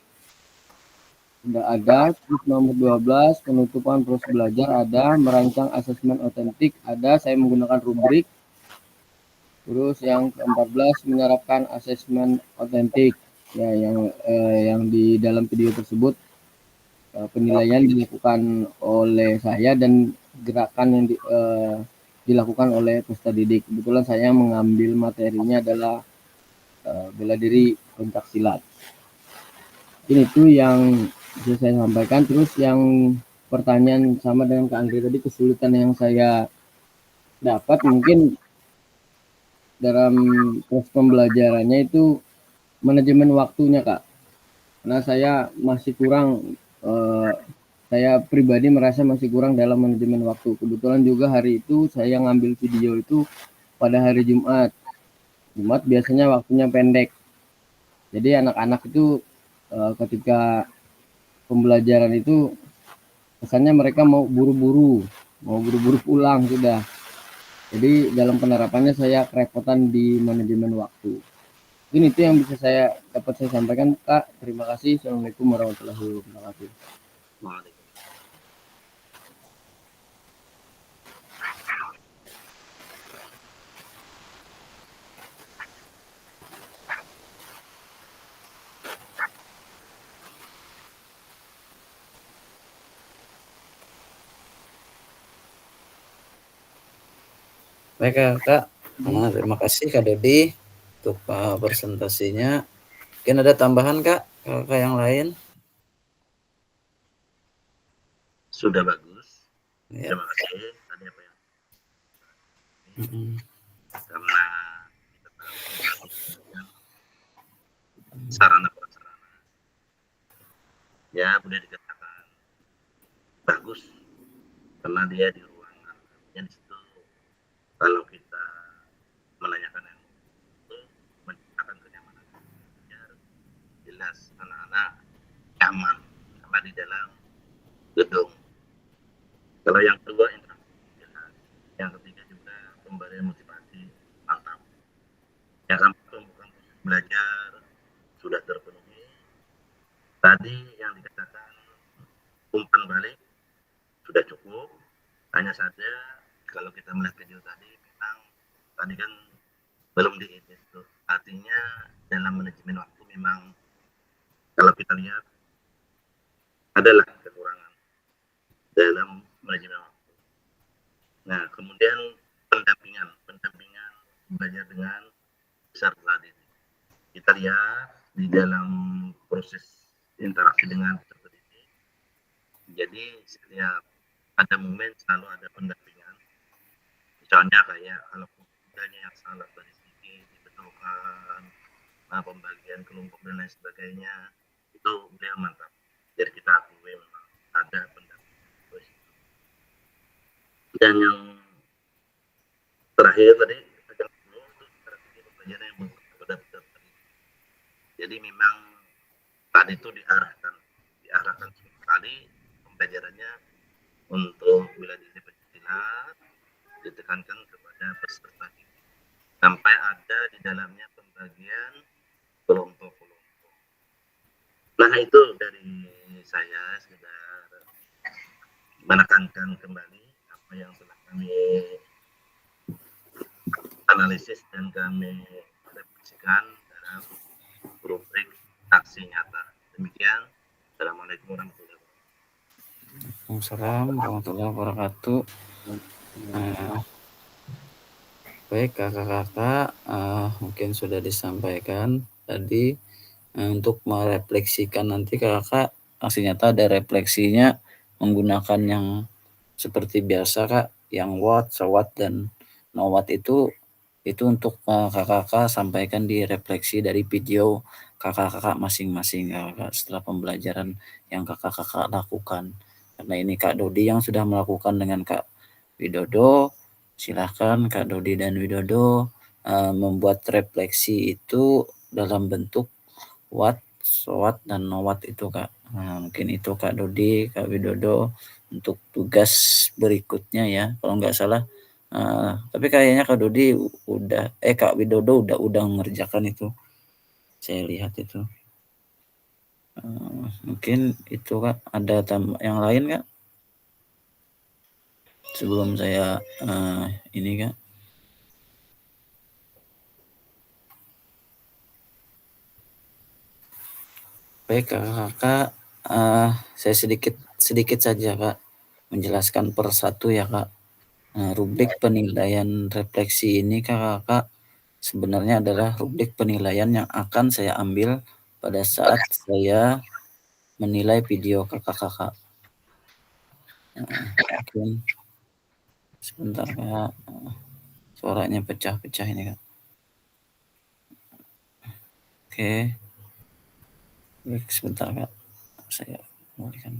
sudah ada. Terus nomor 12 penutupan proses belajar ada, merancang asesmen otentik ada, saya menggunakan rubrik. Terus yang ke-14 menerapkan asesmen otentik ya, yang di dalam video tersebut penilaian dilakukan oleh saya dan gerakan yang dilakukan oleh peserta didik. Kebetulan saya mengambil materinya adalah bela diri pencak silat. Ini itu yang bisa saya sampaikan. Terus yang pertanyaan sama dengan Kak Andri tadi, kesulitan yang saya dapat mungkin dalam proses pembelajarannya itu manajemen waktunya, Kak. Karena saya masih kurang, saya pribadi merasa masih kurang dalam manajemen waktu. Kebetulan juga hari itu saya ngambil video itu pada hari Jumat. Jumat biasanya waktunya pendek. Jadi anak-anak itu ketika pembelajaran itu kesannya mereka mau buru-buru pulang sudah. Jadi dalam penerapannya saya kerepotan di manajemen waktu. Mungkin itu yang bisa dapat saya sampaikan, Kak. Terima kasih. Assalamualaikum warahmatullahi wabarakatuh. Baik Kak, terima kasih Kak Dodi untuk presentasinya. Mungkin ada tambahan Kak yang lain? Sudah bagus. Ya. Terima kasih tadi apa yang karena kita tahu sarana prasarana ya boleh dikatakan bagus karena dia di ruangan yang di situ kalau kita menanyakan itu menciptakan kenyamanan biar jelas anak-anak nyaman karena di dalam gedung. Kalau yang kedua interaksi jelas, yang ketiga juga pemberian motivasi mantap. Yang keempat pembukaan proses belajar sudah terpenuhi. Tadi yang dikatakan umpan balik sudah cukup. Hanya saja kalau kita melihat video tadi memang tadi kan belum diedit tuh. Artinya dalam manajemen waktu memang kalau kita lihat adalah kekurangan dalam manajemen waktu. Nah, kemudian pendampingan belajar dengan peserta didik. Kita lihat di dalam proses interaksi dengan peserta didik. Jadi setiap ada momen selalu ada pendampingan. Misalnya kayak kalau budaya yang salah dari sedikit dibetulkan, pembagian kelompok dan lain sebagainya itu beliau mantap. Jadi kita akui memang ada pendampingan. Dan yang terakhir tadi itu strategi pembelajaran yang berbeda peserta. Jadi memang tadi itu diarahkan sekali pembelajarannya untuk bela diri pencak ditekankan kepada peserta didik sampai ada di dalamnya pembagian kelompok-kelompok. Nah itu dari saya sekedar menekankan kembali apa yang telah kami analisis dan kami refleksikan dalam rubrik aksi nyata. Demikian. Assalamualaikum warahmatullahi wabarakatuh. Waalaikumsalam warahmatullahi wabarakatuh. Baik kakak-kakak, mungkin sudah disampaikan tadi untuk merefleksikan nanti kakak aksi nyata ada refleksinya menggunakan yang seperti biasa Kak, yang what, sewat dan no what itu untuk kakak-kakak sampaikan di refleksi dari video kakak-kakak masing-masing kakak setelah pembelajaran yang kakak-kakak lakukan. Karena ini Kak Dodi yang sudah melakukan dengan Kak Widodo, silahkan Kak Dodi dan Widodo membuat refleksi itu dalam bentuk what, what, dan no what itu Kak. Nah, mungkin itu Kak Dodi, Kak Widodo untuk tugas berikutnya ya. Kalau nggak salah, tapi kayaknya Kak Dodi Kak Widodo udah ngerjakan itu. Saya lihat itu. Mungkin itu Kak, ada yang lain Kak? Sebelum saya ini Kak. Baik Kakak, saya sedikit saja Kak menjelaskan per satu ya Kak. Rubrik penilaian refleksi ini Kakak sebenarnya adalah rubrik penilaian yang akan saya ambil pada saat saya menilai video kakak-kakak. Mungkin sebentar Kak, suaranya pecah-pecah ini Kak. Oke, baik sebentar Kak, saya kembalikan.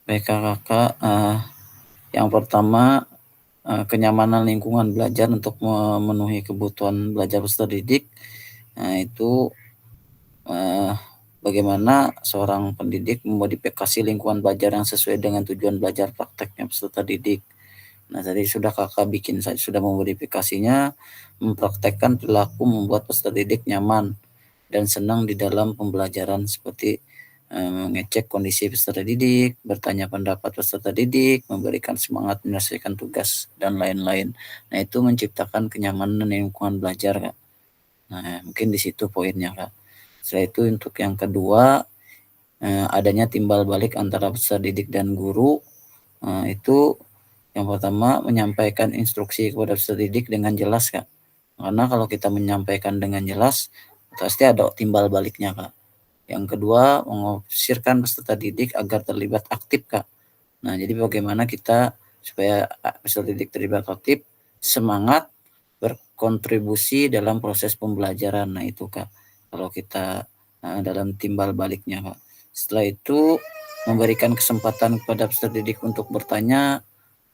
Baik kakak, yang pertama kenyamanan lingkungan belajar untuk memenuhi kebutuhan belajar peserta didik. Itu bagaimana seorang pendidik memodifikasi lingkungan belajar yang sesuai dengan tujuan belajar prakteknya peserta didik. Nah, tadi sudah kakak bikin, saya sudah memodifikasinya, mempraktekkan perilaku membuat peserta didik nyaman dan senang di dalam pembelajaran seperti mengecek kondisi peserta didik, bertanya pendapat peserta didik, memberikan semangat menyelesaikan tugas, dan lain-lain. Nah, itu menciptakan kenyamanan lingkungan belajar, Kak. Nah, mungkin di situ poinnya, Kak. Setelah itu untuk yang kedua, adanya timbal balik antara peserta didik dan guru. Itu yang pertama menyampaikan instruksi kepada peserta didik dengan jelas, Kak. Karena kalau kita menyampaikan dengan jelas, pasti ada timbal baliknya, Kak. Yang kedua, mengusirkan peserta didik agar terlibat aktif, Kak. Nah, jadi bagaimana kita supaya peserta didik terlibat aktif, semangat berkontribusi dalam proses pembelajaran. Nah, itu Kak, kalau kita dalam timbal baliknya, Kak. Setelah itu, memberikan kesempatan kepada peserta didik untuk bertanya,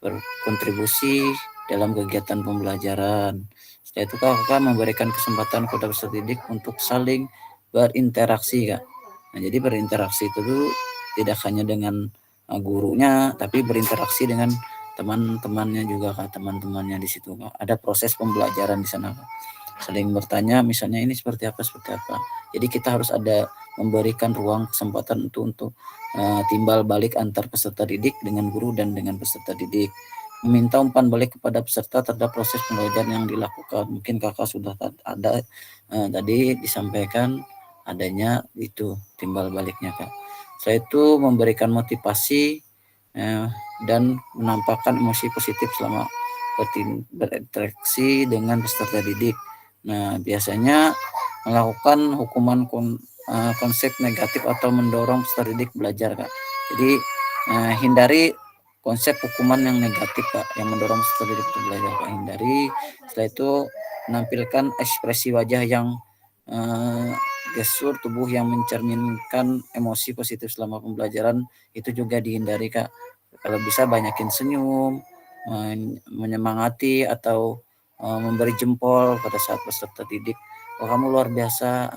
berkontribusi dalam kegiatan pembelajaran. Setelah itu Kak memberikan kesempatan kepada peserta didik untuk saling berinteraksi, Kak. Nah, jadi berinteraksi itu dulu tidak hanya dengan gurunya, tapi berinteraksi dengan teman-temannya juga, Kak. Teman-temannya di situ, Kak. Ada proses pembelajaran di sana, Kak. Saling bertanya, misalnya ini seperti apa. Jadi kita harus ada memberikan ruang kesempatan untuk timbal balik antar peserta didik dengan guru dan dengan peserta didik. Meminta umpan balik kepada peserta terhadap proses pembelajaran yang dilakukan. Mungkin kakak sudah ada tadi disampaikan adanya itu timbal baliknya, Kak. Setelah itu memberikan motivasi dan menampakkan emosi positif selama berinteraksi dengan peserta didik. Nah, biasanya melakukan hukuman konsep negatif atau mendorong peserta didik belajar, Kak. Jadi hindari konsep hukuman yang negatif, Kak, yang mendorong peserta didik belajar, Kak. Hindari. Setelah itu menampilkan ekspresi wajah yang gestur tubuh yang mencerminkan emosi positif selama pembelajaran itu juga dihindari, Kak. Kalau bisa banyakin senyum, menyemangati atau memberi jempol pada saat peserta didik. Oh, kamu luar biasa,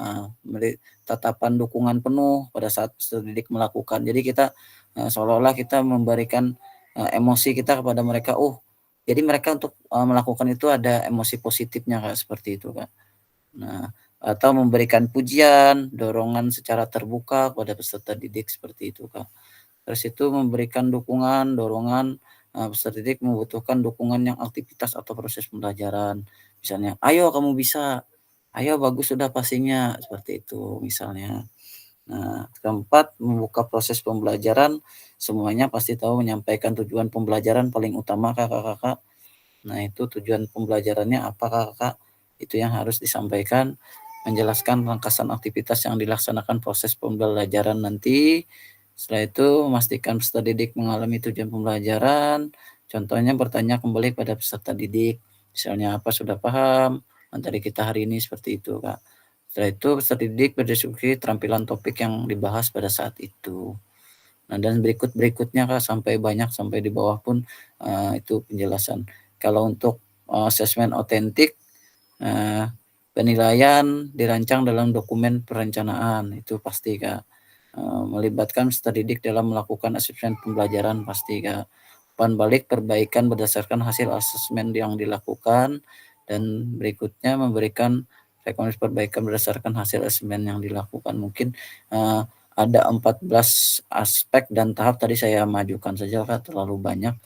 tatapan dukungan penuh pada saat peserta didik melakukan. Jadi kita seolah-olah kita memberikan emosi kita kepada mereka. Oh, jadi mereka untuk melakukan itu ada emosi positifnya, Kak, seperti itu, Kak. Nah, atau memberikan pujian, dorongan secara terbuka kepada peserta didik seperti itu, Kak. Terus itu memberikan dukungan, dorongan, peserta didik membutuhkan dukungan yang aktivitas atau proses pembelajaran. Misalnya, ayo kamu bisa, ayo bagus sudah passingnya, seperti itu misalnya. Nah, keempat, membuka proses pembelajaran, semuanya pasti tahu menyampaikan tujuan pembelajaran paling utama, kakak-kakak. Nah, itu tujuan pembelajarannya apa, kakak? Itu yang harus disampaikan, menjelaskan rangkaian aktivitas yang dilaksanakan proses pembelajaran nanti. Setelah itu, memastikan peserta didik mengalami tujuan pembelajaran. Contohnya bertanya kembali pada peserta didik. Misalnya apa sudah paham? Materi kita hari ini seperti itu, Kak. Setelah itu, peserta didik berdiskusi terampilan topik yang dibahas pada saat itu. Nah, dan berikutnya, Kak, sampai di bawah pun itu penjelasan. Kalau untuk asesmen otentik, penilaian dirancang dalam dokumen perencanaan, itu pasti, Kak. Melibatkan peserta didik dalam melakukan asesmen pembelajaran pasti, Kak. umpan balik perbaikan berdasarkan hasil asesmen yang dilakukan, dan berikutnya memberikan rekomendasi perbaikan berdasarkan hasil asesmen yang dilakukan. Mungkin ada 14 aspek dan tahap, tadi saya majukan saja Kak, terlalu banyak.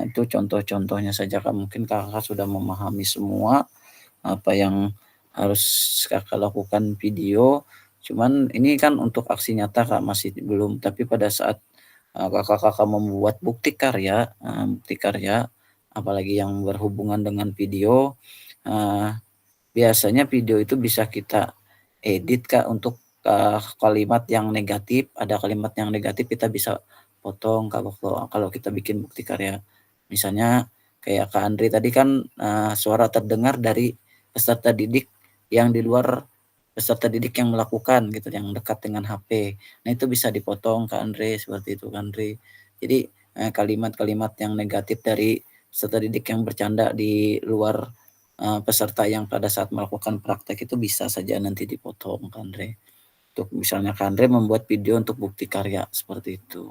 Itu contoh-contohnya saja Kak, mungkin Kakak sudah memahami semua apa yang harus Kakak lakukan video. Cuman ini kan untuk aksi nyata Kak, masih belum, tapi pada saat kakak membuat bukti karya, apalagi yang berhubungan dengan video, biasanya video itu bisa kita edit Kak untuk kalimat yang negatif. Ada kalimat yang negatif kita bisa potong kalau kita bikin bukti karya. Misalnya kayak Kak Andri tadi kan suara terdengar dari peserta didik yang di luar peserta didik yang melakukan gitu, yang dekat dengan HP. Nah itu bisa dipotong Kak Andre, seperti itu Kak Andre. Jadi kalimat-kalimat yang negatif dari peserta didik yang bercanda di luar peserta yang pada saat melakukan praktek itu bisa saja nanti dipotong Kak Andre. Untuk misalnya Kak Andre membuat video untuk bukti karya seperti itu.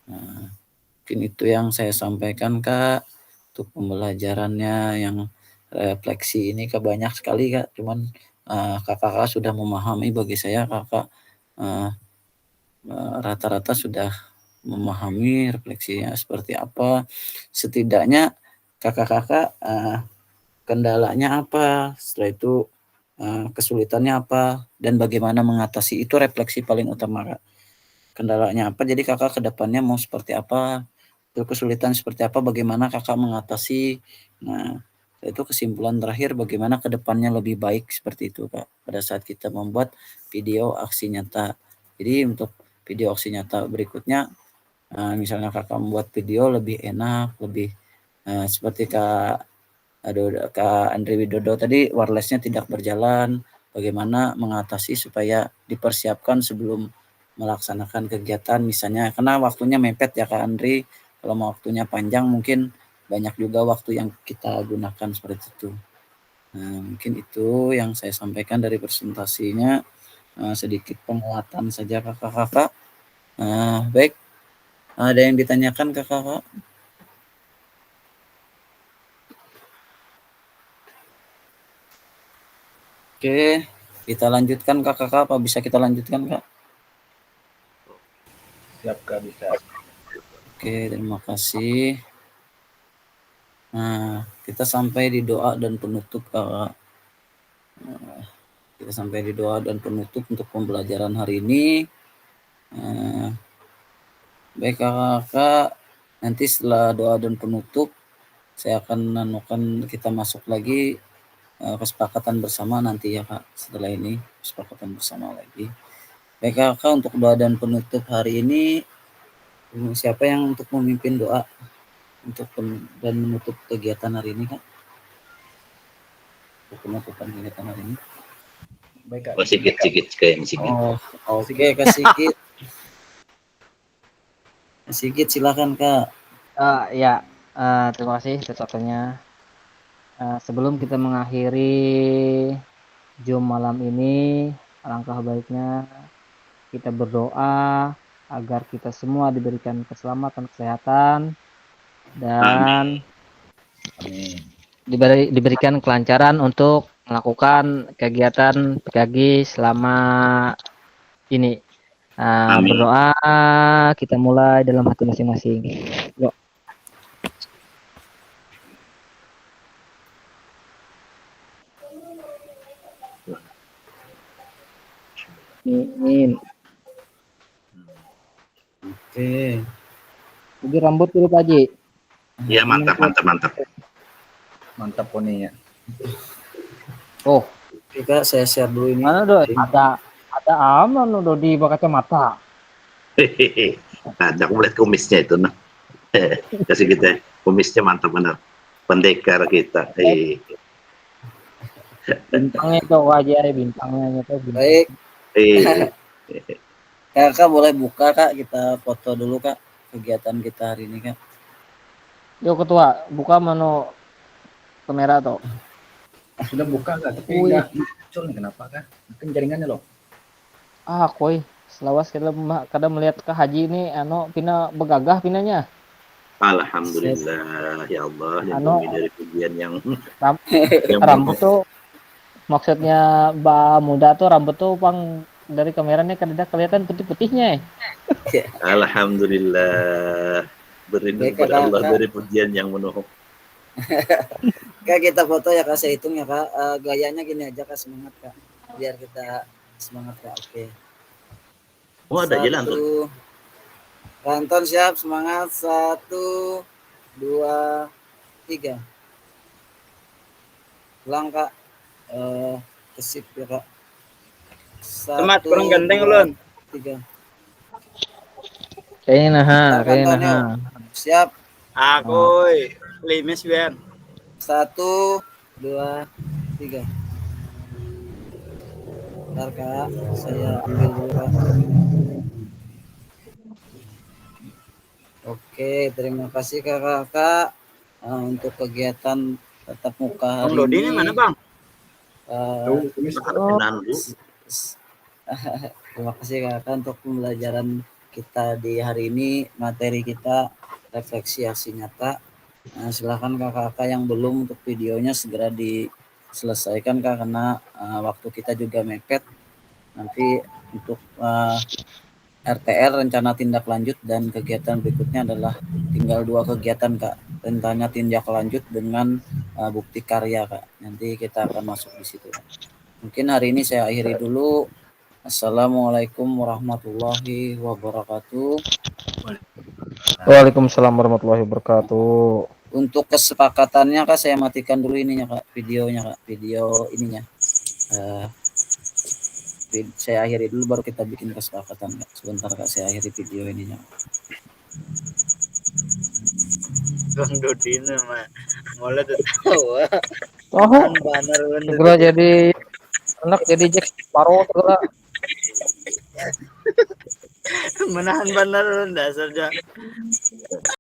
Nah, mungkin itu yang saya sampaikan Kak untuk pembelajarannya yang refleksi ini Kak, banyak sekali Kak, cuman kakak sudah memahami. Bagi saya kakak rata-rata sudah memahami refleksinya seperti apa. Setidaknya kakak-kakak kendalanya apa, setelah itu kesulitannya apa, dan bagaimana mengatasi, itu refleksi paling utama Kak. Kendalanya apa, jadi kakak kedepannya mau seperti apa, itu kesulitan seperti apa, bagaimana kakak mengatasi. Nah itu kesimpulan terakhir, bagaimana kedepannya lebih baik, seperti itu Kak, pada saat kita membuat video aksi nyata. Jadi untuk video aksi nyata berikutnya, misalnya kakak membuat video lebih enak, lebih seperti Kak Andri Widodo tadi, wirelessnya tidak berjalan, bagaimana mengatasi supaya dipersiapkan sebelum melaksanakan kegiatan, misalnya karena waktunya mepet ya Kak Andri. Kalau mau waktunya panjang mungkin banyak juga waktu yang kita gunakan seperti itu. Nah, mungkin itu yang saya sampaikan dari presentasinya, sedikit penguatan saja kakak-kakak. Baik, ada yang ditanyakan kakak-kakak? Oke, kita lanjutkan kakak-kakak, apa bisa kita lanjutkan Kak? Siap Kak, bisa. Oke, terima kasih. Nah, kita sampai di doa dan penutup Kakak. Kita sampai di doa dan penutup untuk pembelajaran hari ini. Baik kakak, nanti setelah doa dan penutup, saya akan kita masuk lagi kesepakatan bersama nanti ya Kak. Setelah ini kesepakatan bersama lagi. Baik kakak, untuk doa dan penutup hari ini, siapa yang untuk memimpin doa untuk dan menutup kegiatan hari ini Kak? Untuk penutupan kegiatan hari ini. Baik Kak. Oh, sikit kayak Sigit. Oh, oke Kak Sigit. Sigit silakan Kak. Ya, terima kasih atas waktunya. Sebelum kita mengakhiri Zoom malam ini, alangkah baiknya kita berdoa agar kita semua diberikan keselamatan, kesehatan, dan diberikan kelancaran untuk melakukan kegiatan PKG selama ini. Berdoa, kita mulai dalam hati masing-masing. Yuk. Amin. Oke. Jadi rambut dulu Pak Haji. Iya, mantap. Mantap poninya. Oh, oke Kak, saya share dulu ini. mana doy? Ada aman udah di kacamata. Hehehe. Ada, aku lihat kumisnya itu nah. Kasih kita kumisnya mantap benar. Pendekar kita. Bintangnya itu wajah bintangnya itu. Baik. Eh. Kakak boleh buka Kak, kita foto dulu Kak kegiatan kita hari ini Kak. Yuk ketua, buka menu kamera tuh. Sudah buka Kak, tapi enggak muncul nih, kenapa Kak? Mungkin jaringannya loh. Koi, selawas kita kada melihat ke Haji ini pina begagah pinanya. Alhamdulillah ya Allah, Anu, lindungi dari pujian yang ram- yang rambut tuh maksudnya Mbak muda tuh rambut tuh pang dari kameranya kadang kelihatan putih-putihnya. Alhamdulillah, berlindung Baik, kepada Kak, Allah Kak. dari pujian yang menuhuk. Kak, kita foto ya Kak, saya hitung ya Kak. Gayanya gini aja Kak, semangat Kak. Biar kita semangat Kak. Oke. Oh, ada jalan tuh. Satu. Anton siap, semangat. 1, 2, 3. Ulang Kak. Kesip ya Kak. Semat 1, kurang ganteng 2, ulun. 3. Kayaknya nah, Bentar, kayaknya Anton, yuk. Siap. Aku limis biar. 1, 2, 3. Bentar Kak, saya ambil dulu Kak. Oke, terima kasih kakak-kakak untuk kegiatan tatap muka Bang hari Dodi ini. ini mana bang? Terima kasih kakak untuk pembelajaran kita di hari ini. Materi kita refleksi aksi nyata. Silakan kakak-kakak yang belum untuk videonya segera diselesaikan Kak, karena waktu kita juga mepet. Nanti untuk RTL rencana tindak lanjut dan kegiatan berikutnya adalah tinggal 2 kegiatan Kak. Rencana tindak lanjut dengan bukti karya Kak. Nanti kita akan masuk di situ. Mungkin hari ini saya akhiri dulu. Assalamualaikum warahmatullahi wabarakatuh. Waalaikumsalam warahmatullahi wabarakatuh. Untuk kesepakatannya Kak, saya matikan dulu ininya Kak, videonya Kak, video ininya. Saya akhiri dulu baru kita bikin kesepakatan Kak. Sebentar Kak, saya akhiri video ininya. Bang Dodi ini mah mulai tuh. Oh, Banner segera jadi anak jadi Jack Sparrow segera. menahan banner dasarnya.